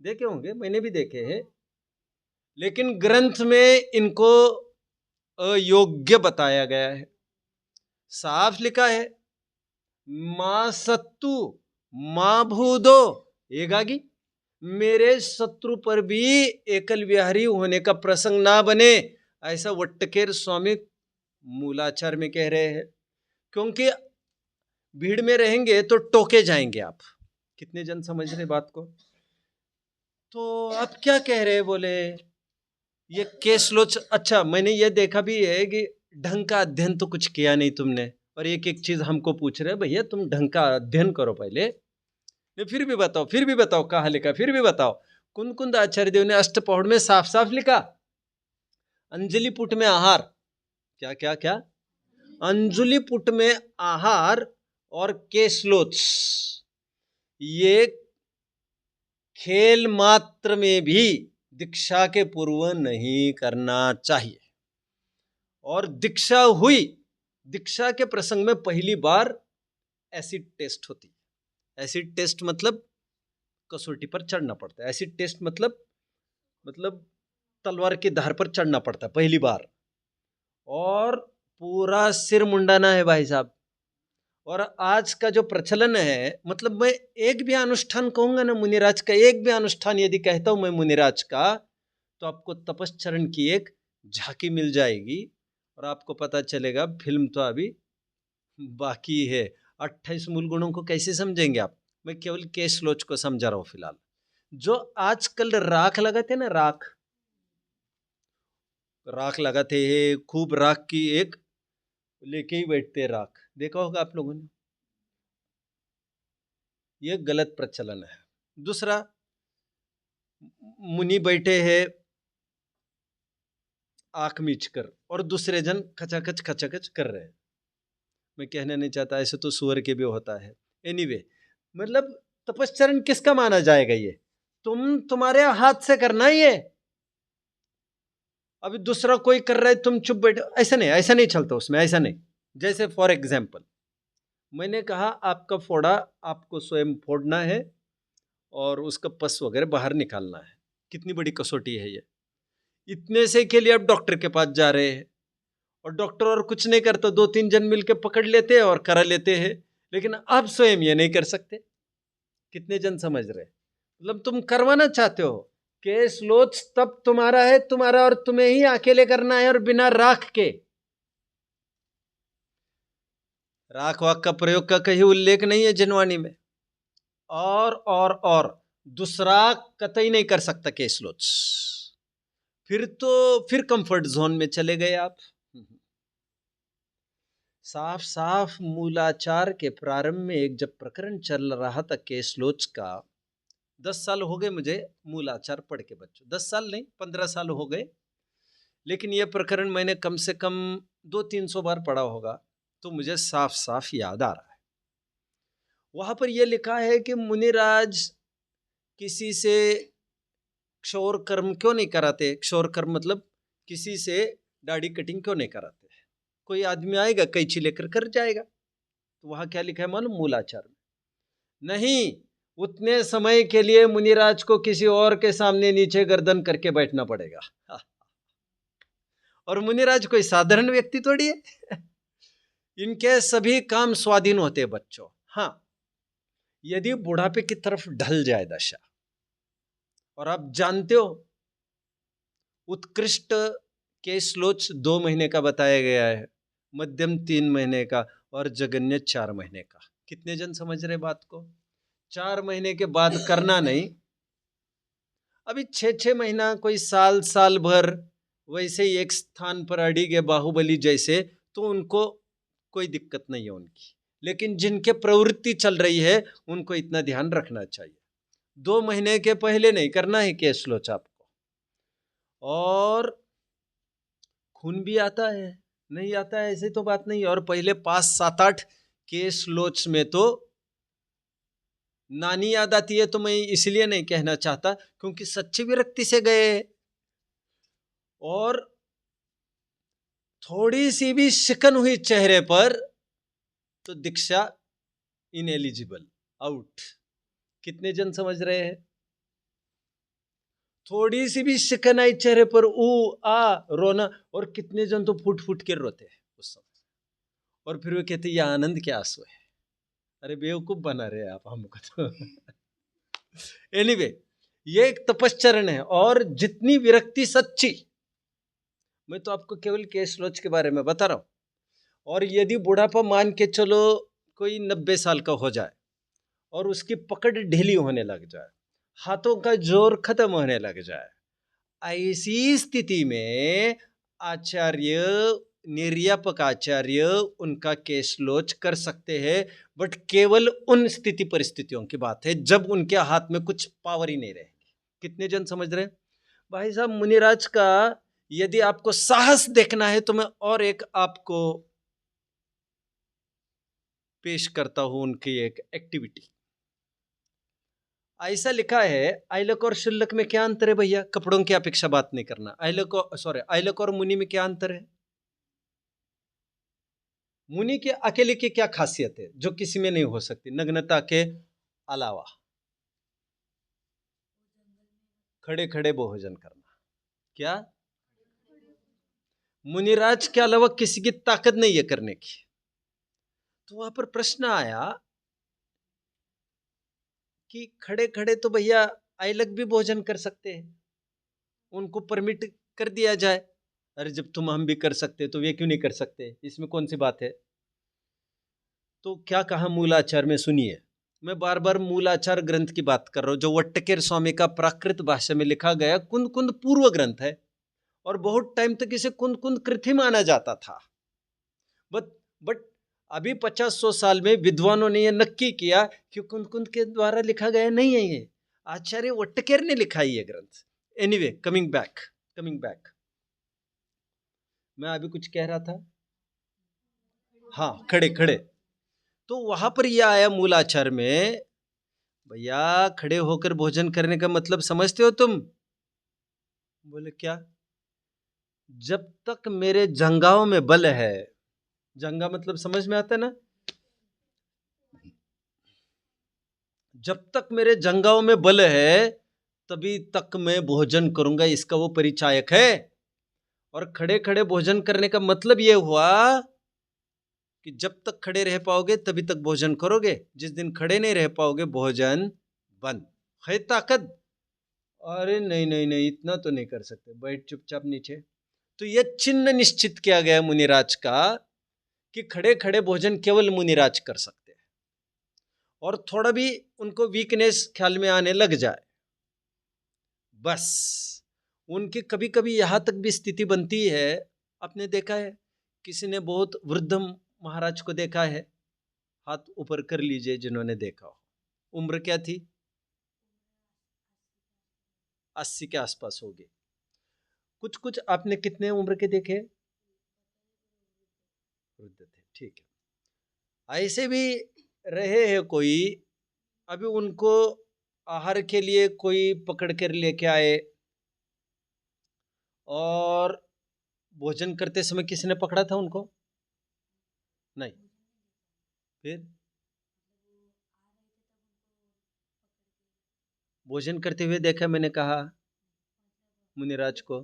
Speaker 1: देखे होंगे, मैंने भी देखे हैं, लेकिन ग्रंथ में इनको अयोग्य बताया गया है। साफ लिखा है मां सत्तु मां भूदो एकागी। मेरे शत्रु पर भी एकल विहारी होने का प्रसंग ना बने, ऐसा वट्टकेर स्वामी मूलाचार में कह रहे हैं। क्योंकि भीड़ में रहेंगे तो टोके जाएंगे आप। कितने जन समझ रहे बात को? तो आप क्या कह रहे हैं? बोले ये केश लोच। अच्छा मैंने ये देखा भी है कि ढंग का अध्ययन तो कुछ किया नहीं तुमने, और एक एक चीज हमको पूछ रहे भैया तुम ढंग का अध्ययन करो पहले। फिर भी बताओ, फिर भी बताओ कहाँ लिखा, फिर भी बताओ। कुंद आचार्य देव ने अष्टपौढ़ में साफ साफ लिखा, अंजलि पुट में आहार, क्या क्या क्या, अंजलि पुट में आहार और केशलोच ये खेल मात्र में भी दीक्षा के पूर्व नहीं करना चाहिए। और दीक्षा हुई, दीक्षा के प्रसंग में पहली बार एसिड टेस्ट होती है। एसिड टेस्ट मतलब कसौटी पर चढ़ना पड़ता है। एसिड टेस्ट मतलब तलवार की धार पर चढ़ना पड़ता है पहली बार, और पूरा सिर मुंडाना है भाई साहब। और आज का जो प्रचलन है, मतलब मैं एक भी अनुष्ठान कहूंगा ना मुनिराज का, एक भी अनुष्ठान यदि कहता हूं मैं मुनिराज का, तो आपको तपश्चरण की एक झांकी मिल जाएगी और आपको पता चलेगा फिल्म तो अभी बाकी है। 28 मूल गुणों को कैसे समझेंगे आप? मैं केवल केश लोच को समझा रहा हूं फिलहाल। जो आजकल राख लगाते ना, राख राख लगाते हैं, खूब राख की एक लेके ही बैठते हैं राख, देखा होगा आप लोगों ने। ये गलत प्रचलन है। दूसरा, मुनि बैठे हैं आंख मीच कर और दूसरे जन खचाखच कर रहे हैं। मैं कहना नहीं चाहता, ऐसे तो सुअर के भी होता है। एनीवे, मतलब तपश्चरण किसका माना जाएगा? ये तुम्हारे हाथ से करना ही है। अभी दूसरा कोई कर रहा है, तुम चुप बैठो, ऐसा नहीं, ऐसा नहीं चलता उसमें, ऐसा नहीं। जैसे फॉर एग्जाम्पल मैंने कहा आपका फोड़ा आपको स्वयं फोड़ना है और उसका पस वगैरह बाहर निकालना है। कितनी बड़ी कसौटी है ये। इतने से के लिए आप डॉक्टर के पास जा रहे हैं और डॉक्टर और कुछ नहीं करता, 2-3 जन मिलकर पकड़ लेते हैं और करा लेते हैं, लेकिन आप स्वयं ये नहीं कर सकते। कितने जन समझ रहे? मतलब तुम करवाना चाहते हो, केस लोच तब तुम्हारा है, तुम्हारा, और तुम्हें ही अकेले करना है और बिना राख के। राख वाक का प्रयोग का कहीं उल्लेख नहीं है जिनवाणी में। और दूसरा कतई नहीं कर सकता केस लोच। फिर कंफर्ट जोन में चले गए आप। साफ साफ मूलाचार के प्रारंभ में एक जब प्रकरण चल रहा था केस लोच का, 10 साल हो गए मुझे मूलाचार पढ़ के बच्चों, 10 साल नहीं 15 साल हो गए, लेकिन यह प्रकरण मैंने कम से कम 200-300 बार पढ़ा होगा, तो मुझे साफ साफ याद आ रहा है। वहां पर यह लिखा है कि मुनिराज किसी से क्षौर कर्म क्यों नहीं कराते? क्षौर कर्म मतलब किसी से दाढ़ी कटिंग क्यों नहीं कराते? कोई आदमी आएगा कैंची लेकर कर जाएगा, तो वहां क्या लिखा है मालूम? मूलाचार में नहीं, उतने समय के लिए मुनिराज को किसी और के सामने नीचे गर्दन करके बैठना पड़ेगा। और मुनिराज कोई साधारण व्यक्ति थोड़ी है। इनके सभी काम स्वाधीन होते हैं बच्चों। हाँ, यदि बुढ़ापे की तरफ ढल जाए दशा, और आप जानते हो उत्कृष्ट केस लोच 2 महीने का बताया गया है, मध्यम 3 महीने का और जगन्य 4 महीने का। कितने जन समझ रहे बात को? 4 महीने के बाद करना नहीं, अभी 6-6 महीना, कोई साल भर वैसे ही एक स्थान पर अड़ी गए बाहुबली जैसे, तो उनको कोई दिक्कत नहीं है उनकी। लेकिन जिनके प्रवृत्ति चल रही है उनको इतना ध्यान रखना चाहिए, 2 महीने के पहले नहीं करना है केस लोच आपको। और खून भी आता है, नहीं आता है ऐसे तो बात नहीं। और पहले 5-7-8 केस लोच में तो नानी याद आती है, तो मैं इसलिए नहीं कहना चाहता क्योंकि सच्ची विरक्ति से गए, और थोड़ी सी भी शिकन हुई चेहरे पर तो दीक्षा इनएलिजिबल, आउट। कितने जन समझ रहे हैं? थोड़ी सी भी शिकन आई चेहरे पर, रोना, और कितने जन तो फूट फूट के रोते हैं उस समय, और फिर वो कहते ये आनंद के आंसू है। अरे बेवकूफ बना रहे आप हमको तो। एनीवे, ये एक तपश्चरण है, और जितनी विरक्ति सच्ची, मैं तो आपको केवल केस लोच के बारे में बता रहा हूं। और यदि बुढ़ापा मान के चलो कोई 90 साल का हो जाए और उसकी पकड़ ढीली होने लग जाए, हाथों का जोर खत्म होने लग जाए, ऐसी स्थिति में आचार्य, निर्यापक आचार्य उनका केस लोच कर सकते हैं, बट केवल उन स्थिति परिस्थितियों की बात है जब उनके हाथ में कुछ पावर ही नहीं रहेगी। कितने जन समझ रहे हैं भाई साहब? मुनिराज का यदि आपको साहस देखना है तो मैं और एक आपको पेश करता हूं, उनकी एक एक्टिविटी। ऐसा लिखा है, आइलक और शुल्लक में क्या अंतर है भैया? कपड़ों की अपेक्षा बात नहीं करना। आइलक और मुनि में क्या अंतर है? मुनि के अकेले की क्या खासियत है जो किसी में नहीं हो सकती नग्नता के अलावा? खड़े खड़े भोजन करना। क्या? मुनिराज के अलावा किसी की ताकत नहीं है करने की। तो वहां पर प्रश्न आया कि खड़े खड़े तो भैया अलग भी भोजन कर सकते हैं, उनको परमिट कर दिया जाए। अरे जब तुम हम भी कर सकते तो वे क्यों नहीं कर सकते, इसमें कौन सी बात है। तो क्या कहा मूलाचार में, सुनिए। मैं बार बार मूलाचार ग्रंथ की बात कर रहा हूं, जो वट्टकेर स्वामी का प्राकृत भाषा में लिखा गया कुंद कुंद पूर्व ग्रंथ है, और बहुत टाइम तक इसे कुंद कुंद कृति माना जाता था। बट अभी 50-100 साल में विद्वानों ने यह नक्की किया कि कुंद कुंद के द्वारा लिखा गया नहीं है, ये आचार्य वट्टकेर ने लिखा है ये ग्रंथ। एनीवे, कमिंग बैक, मैं अभी कुछ कह रहा था। हाँ, खड़े खड़े। तो वहां पर यह आया मूलाचार में, भैया खड़े होकर भोजन करने का मतलब समझते हो तुम? बोले क्या? जब तक मेरे जंघाओं में बल है, जंघा मतलब समझ में आता है ना, जब तक मेरे जंघाओं में बल है तभी तक मैं भोजन करूंगा, इसका वो परिचायक है। और खड़े खड़े भोजन करने का मतलब यह हुआ कि जब तक खड़े रह पाओगे तभी तक भोजन करोगे, जिस दिन खड़े नहीं रह पाओगे भोजन बंद है। ताकत? अरे नहीं नहीं नहीं, इतना तो नहीं कर सकते, बैठ चुपचाप नीचे। तो यह चिन्ह निश्चित किया गया मुनिराज का कि खड़े खड़े भोजन केवल मुनिराज कर सकते हैं। और थोड़ा भी उनको वीकनेस ख्याल में आने लग जाए, बस उनकी कभी कभी यहां तक भी स्थिति बनती है। आपने देखा है, किसी ने बहुत वृद्ध महाराज को देखा है, हाथ ऊपर कर लीजिए जिन्होंने देखा हो। उम्र क्या थी? 80 के आसपास होगी। कुछ कुछ आपने कितने उम्र के देखे? वृद्ध थे, ठीक है। ऐसे भी रहे हैं कोई, अभी उनको आहार के लिए कोई पकड़ कर लेके आए, और भोजन करते समय किसी ने पकड़ा था उनको? नहीं। फिर भोजन करते हुए देखा, मैंने कहा मुनिराज को,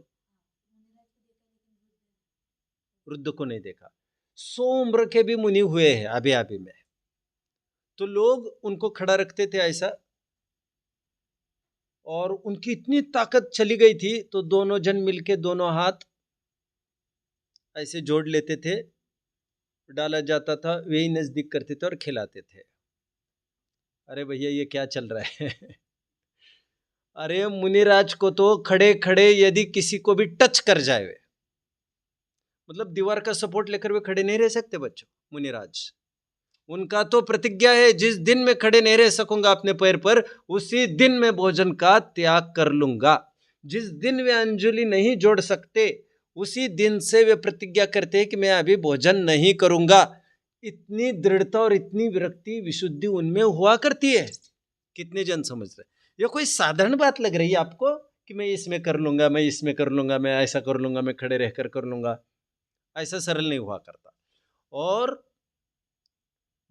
Speaker 1: वृद्ध को नहीं देखा। 100 उम्र के भी मुनि हुए हैं अभी अभी में, तो लोग उनको खड़ा रखते थे ऐसा, और उनकी इतनी ताकत चली गई थी तो दोनों जन मिलके दोनों हाथ ऐसे जोड़ लेते थे, डाला जाता था, वे ही नजदीक करते थे और खिलाते थे। अरे भैया ये क्या चल रहा है? अरे मुनिराज को तो खड़े खड़े यदि किसी को भी टच कर जाए, मतलब दीवार का सपोर्ट लेकर वे खड़े नहीं रह सकते बच्चों। मुनिराज, उनका तो प्रतिज्ञा है, जिस दिन मैं खड़े नहीं रह सकूंगा अपने पैर पर, उसी दिन मैं भोजन का त्याग कर लूंगा। जिस दिन वे अंजलि नहीं जोड़ सकते, उसी दिन से वे प्रतिज्ञा करते हैं कि मैं अभी भोजन नहीं करूंगा। इतनी दृढ़ता और इतनी विरक्ति, विशुद्धि उनमें हुआ करती है। कितने जन समझ रहे? ये कोई साधारण बात लग रही है आपको कि मैं इसमें कर लूंगा, मैं इसमें कर लूंगा, मैं ऐसा कर लूंगा, मैं खड़े रहकर कर लूंगा? ऐसा सरल नहीं हुआ करता। और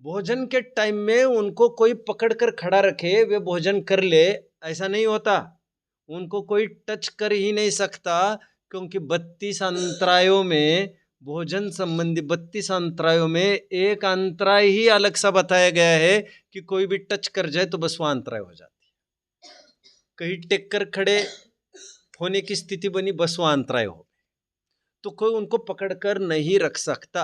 Speaker 1: भोजन के टाइम में उनको कोई पकड़ कर खड़ा रखे, वे भोजन कर ले, ऐसा नहीं होता। उनको कोई टच कर ही नहीं सकता, क्योंकि 32 अंतरायों में, भोजन संबंधी 32 अंतरायों में एक अंतराय ही अलग सा बताया गया है कि कोई भी टच कर जाए तो बस वह अंतराय हो जाती है। कहीं टेक कर खड़े होने की स्थिति बनी, बस वह अंतराय हो, तो कोई उनको पकड़कर नहीं रख सकता।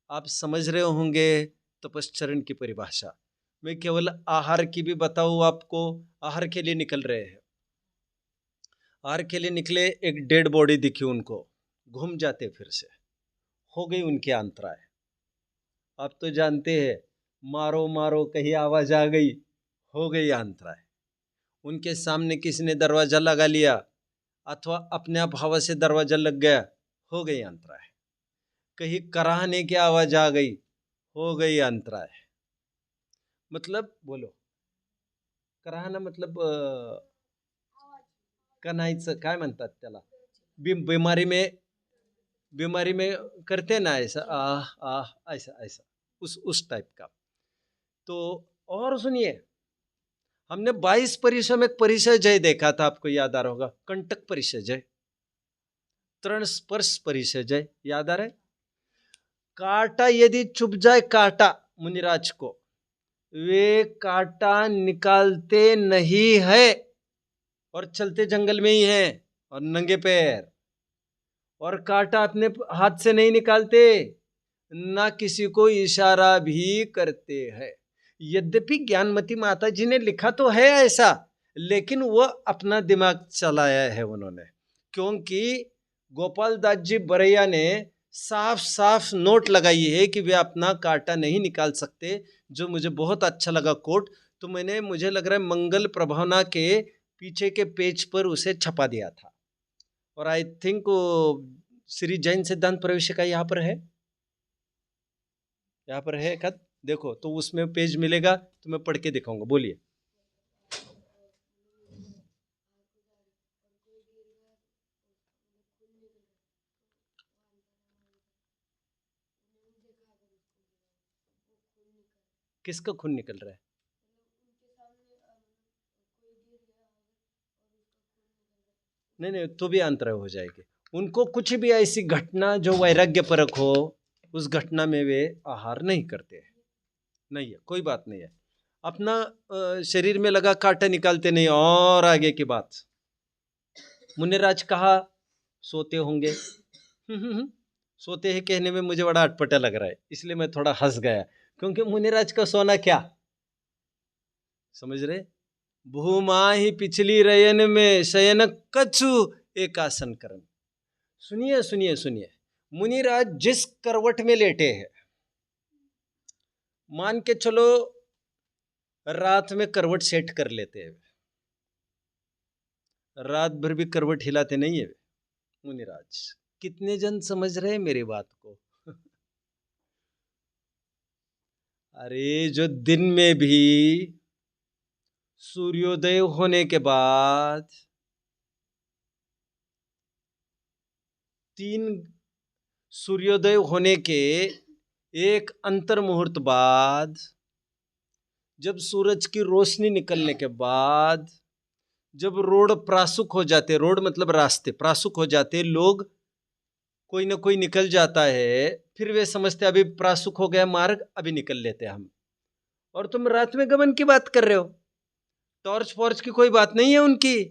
Speaker 1: आप समझ रहे होंगे तपश्चरण की परिभाषा। मैं केवल आहार की भी बताऊं आपको। आहार के लिए निकल रहे हैं, आहार के लिए निकले, एक डेड बॉडी दिखी उनको, घूम जाते, फिर से हो गई उनकी अंतराय। आप तो जानते हैं, मारो मारो कहीं आवाज आ गई, हो गई अंतराय। उनके सामने किसी ने दरवाजा लगा लिया, अथवा अपने आप हवा से दरवाजा लग गया, हो गई अंतराय। कहीं कराहने की आवाज आ गई, हो गई अंतराय। मतलब बोलो, कराहना मतलब कणायचं काय म्हणतात त्याला, बीमारी में करते ना ऐसा, आह आह ऐसा ऐसा, उस टाइप का। तो और सुनिए, हमने 22 परिसर में एक परिसर जय देखा था, आपको याद आ रहा होगा, कंटक परिसर जय, तरण स्पर्श परिसर जय, याद आ रहा है? कांटा यदि चुभ जाए, कांटा मुनिराज को, वे कांटा निकालते नहीं है और चलते जंगल में ही हैं और नंगे पैर, और कांटा अपने हाथ से नहीं निकालते, ना किसी को इशारा भी करते हैं। यद्यपि ज्ञानमती माता जी ने लिखा तो है ऐसा, लेकिन वह अपना दिमाग चलाया है उन्होंने, क्योंकि गोपाल दास जी बरैया ने साफ साफ नोट लगाई है कि वे अपना कांटा नहीं निकाल सकते, जो मुझे बहुत अच्छा लगा कोट। तो मैंने, मुझे लग रहा है मंगल प्रभावना के पीछे के पेज पर उसे छपा दिया था, और आई थिंक श्री जैन सिद्धांत प्रवेशिका यहाँ पर है, यहाँ पर है कद, देखो तो उसमें पेज मिलेगा तो मैं पढ़ के दिखाऊंगा। बोलिए। किसका खून निकल रहा है? नहीं नहीं, तो भी अंतर हो जाएगी। उनको कुछ भी ऐसी घटना जो वैराग्य परक हो, उस घटना में वे आहार नहीं करते हैं, नहीं है, कोई बात नहीं है। अपना शरीर में लगा कांटा निकालते नहीं। और आगे की बात, मुनिराज कहा सोते होंगे। सोते हैं कहने में मुझे बड़ा अटपटा लग रहा है, इसलिए मैं थोड़ा हंस गया, क्योंकि मुनिराज का सोना क्या समझ रहे? भूमा ही पिछली रयन में शयन कछु एक आसन करन। सुनिए सुनिए सुनिए, मुनिराज जिस करवट में लेटे हैं, मान के चलो रात में करवट सेट कर लेते हैं, रात भर भी करवट हिलाते नहीं है मुनिराज। कितने जन समझ रहे हैं मेरी बात को? अरे जो दिन में भी सूर्योदय होने के बाद 3 सूर्योदय होने के एक अंतर मुहूर्त बाद, जब सूरज की रोशनी निकलने के बाद, जब रोड प्रासुक हो जाते, रोड मतलब रास्ते प्रासुक हो जाते, लोग कोई ना कोई निकल जाता है, फिर वे समझते अभी प्रासुक हो गया मार्ग, अभी निकल लेते हम। और तुम रात में गमन की बात कर रहे हो, टॉर्च फॉर्च की कोई बात नहीं है उनकी।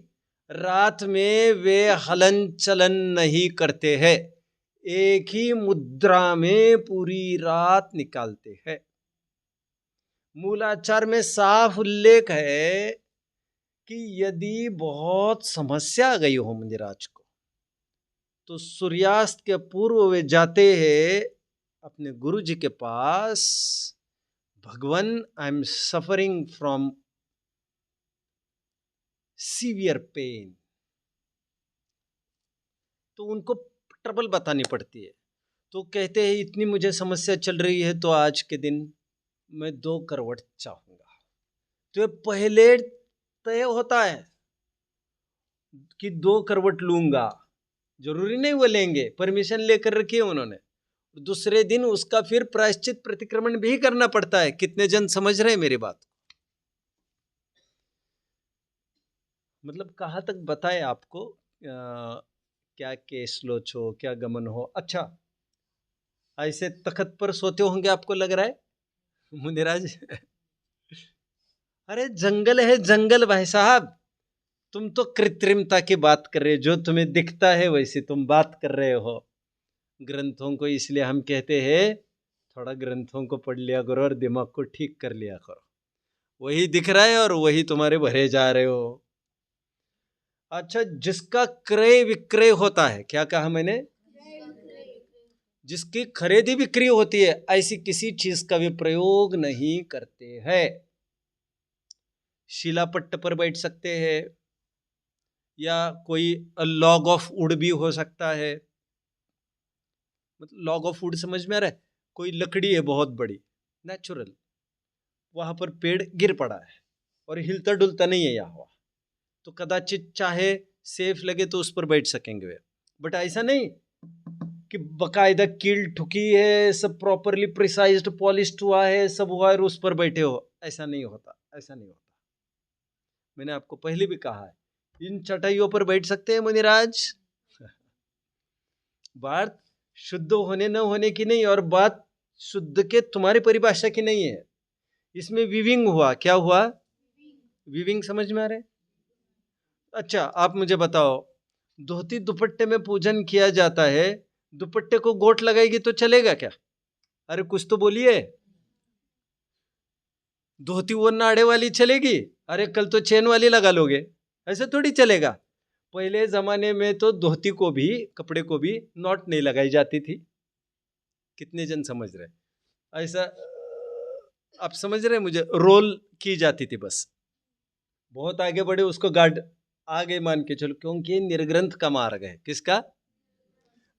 Speaker 1: रात में वे हलन चलन नहीं करते हैं, एक ही मुद्रा में पूरी रात निकालते हैं। मूलाचार में साफ उल्लेख है कि यदि बहुत समस्या आ गई हो मुनिराज को, तो सूर्यास्त के पूर्व वे जाते हैं अपने गुरु जी के पास, भगवान I am suffering from severe pain. तो उनको ट्रबल बतानी पड़ती है, तो कहते हैं इतनी मुझे समस्या चल रही है, तो आज के दिन मैं 2 करवट चाहूंगा। तो पहले तय होता है कि 2 करवट लूंगा, जरूरी नहीं वो लेंगे, परमिशन लेकर रखी है उन्होंने। दूसरे दिन उसका फिर प्रायश्चित प्रतिक्रमण भी करना पड़ता है। कितने जन समझ रहे हैं मेरी बात? मतलब कहाँ तक बताए आपको, क्या केस लोच हो, क्या गमन हो। अच्छा, ऐसे तखत पर सोते होंगे आपको लग रहा है मुनिराज? अरे जंगल है जंगल भाई साहब, तुम तो कृत्रिमता की बात कर रहे हो, जो तुम्हें दिखता है वैसी तुम बात कर रहे हो। ग्रंथों को इसलिए हम कहते हैं थोड़ा ग्रंथों को पढ़ लिया करो और दिमाग को ठीक कर लिया करो, वही दिख रहा है और वही तुम्हारे भरे जा रहे हो। अच्छा, जिसका क्रय विक्रय होता है, क्या कहा मैंने? जिसकी खरीदी बिक्री होती है, ऐसी किसी चीज का भी प्रयोग नहीं करते हैं। शिलापट्ट पर बैठ सकते हैं, या कोई लॉग ऑफ वुड भी हो सकता है। मतलब लॉग ऑफ वुड समझ में आ रहा है? कोई लकड़ी है बहुत बड़ी, नेचुरल, वहां पर पेड़ गिर पड़ा है और हिलता डुलता नहीं है यहाँ, तो कदाचित चाहे सेफ लगे तो उस पर बैठ सकेंगे वे। बट ऐसा नहीं कि बकायदा कील ठुकी है, सब प्रॉपरली प्रिसाइज्ड पॉलिश्ड हुआ है, सब हुआ है और उस पर बैठे हो, ऐसा नहीं होता, ऐसा नहीं होता। मैंने आपको पहले भी कहा है, इन चटाइयों पर बैठ सकते हैं मुनिराज। बात शुद्ध होने न होने की नहीं, और बात शुद्ध के तुम्हारी परिभाषा की नहीं है, इसमें वीविंग हुआ। क्या हुआ? वीविंग। समझ में आ रहा है? अच्छा, आप मुझे बताओ, धोती दुपट्टे में पूजन किया जाता है, दुपट्टे को गोट लगाएगी तो चलेगा क्या? अरे कुछ तो बोलिए। धोती वो नाड़े वाली चलेगी? अरे कल तो चेन वाली लगा लोगे, ऐसे थोड़ी चलेगा। पहले जमाने में तो धोती को भी, कपड़े को भी नॉट नहीं लगाई जाती थी। कितने जन समझ रहे? ऐसा आप समझ रहे? मुझे रोल की जाती थी बस। बहुत आगे बढ़े उसको गार्ड आगे मान के चलो, क्योंकि निर्ग्रंथ का मार्ग है। किसका?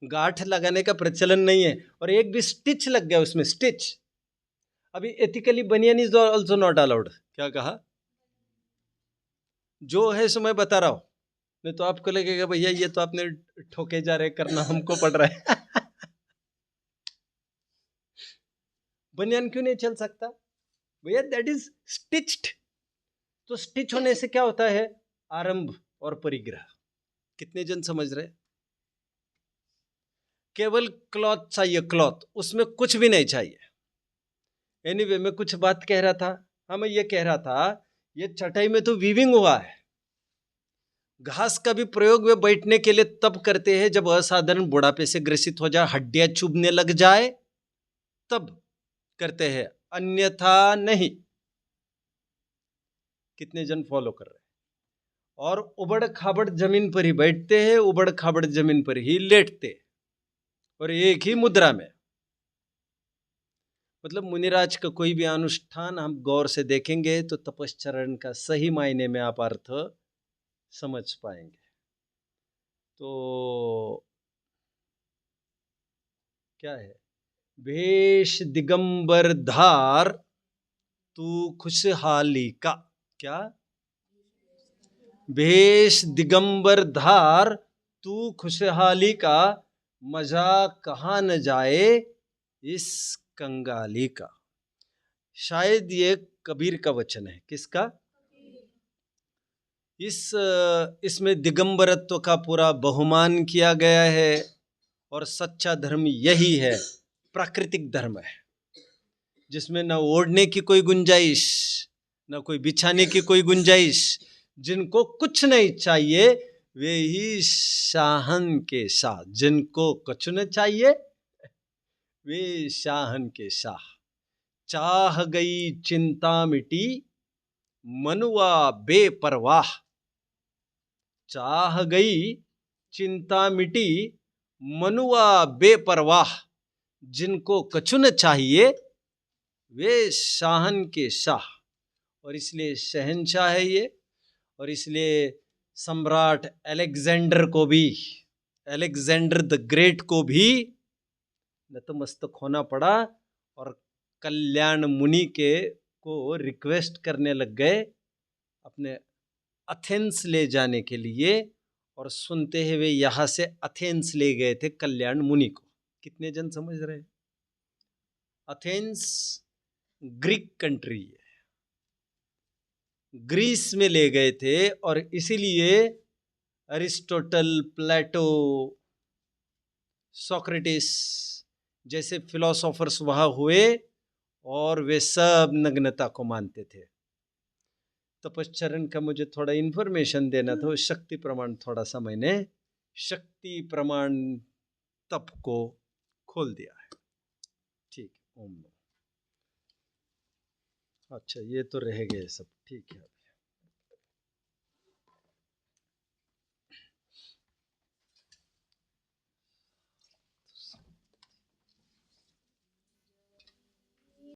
Speaker 1: गांठ लगाने का प्रचलन नहीं है, और एक भी स्टिच लग गया उसमें, स्टिच। अभी एथिकली बनियान इज ऑल्सो नॉट अलाउड। क्या कहा? जो है सो मैं बता रहा हूं, नहीं तो आपको लगेगा भैया ये तो आपने ठोके जा रहे, करना हमको पड़ रहा है। बनियान क्यों नहीं चल सकता भैया? That is stitched. तो स्टिच होने से क्या होता है? आरंभ और परिग्रह। कितने जन समझ रहे? केवल क्लॉथ चाहिए, क्लॉथ, उसमें कुछ भी नहीं चाहिए। एनीवे, मैं कुछ बात कह रहा था। हाँ, मैं ये कह रहा था, ये चटाई में तो वीविंग हुआ है। घास का भी प्रयोग वे बैठने के लिए तब करते हैं जब असाधारण बुढ़ापे से ग्रसित हो जाए, हड्डियां चुभने लग जाए, तब करते हैं, अन्यथा नहीं। कितने जन फॉलो कर रहे हैं? और उबड़ खाबड़ जमीन पर ही बैठते हैं, उबड़ खाबड़ जमीन पर ही लेटते हैं, और एक ही मुद्रा में। मतलब मुनिराज का कोई भी अनुष्ठान हम गौर से देखेंगे तो तपश्चरण का सही मायने में आप अर्थ समझ पाएंगे। तो क्या है? भेष दिगंबर धार तू खुशहाली का। क्या? भेष दिगंबर धार तू खुशहाली का, मजा कहाँ न जाए इस कंगाली का। शायद ये कबीर का वचन है। किसका? इसमें दिगंबरत्व का पूरा बहुमान किया गया है, और सच्चा धर्म यही है, प्राकृतिक धर्म है, जिसमें न ओढ़ने की कोई गुंजाइश, न कोई बिछाने की कोई गुंजाइश। जिनको कुछ नहीं चाहिए वे ही शाहन के शाह, जिनको कुछ न चाहिए वे शाहन के शाह। चाह गई चिंता मिटी मनुआ बेपरवाह। चाह गई चिंता मिटी मनुआ बेपरवाह, जिनको कछुन चाहिए वे शाहन के शाह। और इसलिए शहंशाह है ये, और इसलिए सम्राट अलेक्जेंडर को भी, अलेक्जेंडर द ग्रेट को भी नतमस्तक होना पड़ा, और कल्याण मुनि के को रिक्वेस्ट करने लग गए अपने अथेंस ले जाने के लिए। और सुनते हैं वे यहाँ से अथेंस ले गए थे कल्याण मुनि को। कितने जन समझ रहे हैं? अथेंस ग्रीक कंट्री है, ग्रीस में ले गए थे, और इसीलिए अरिस्टोटल, प्लेटो, सोक्रेटिस जैसे फिलोसोफर्स वहां हुए, और वे सब नग्नता को मानते थे। तपश्चरण का मुझे थोड़ा इन्फॉर्मेशन देना था, शक्ति प्रमाण थोड़ा सा मैंने शक्ति प्रमाण तप को खोल दिया है। ठीक है, ओम। अच्छा, ये तो रह गए सब, ठीक है।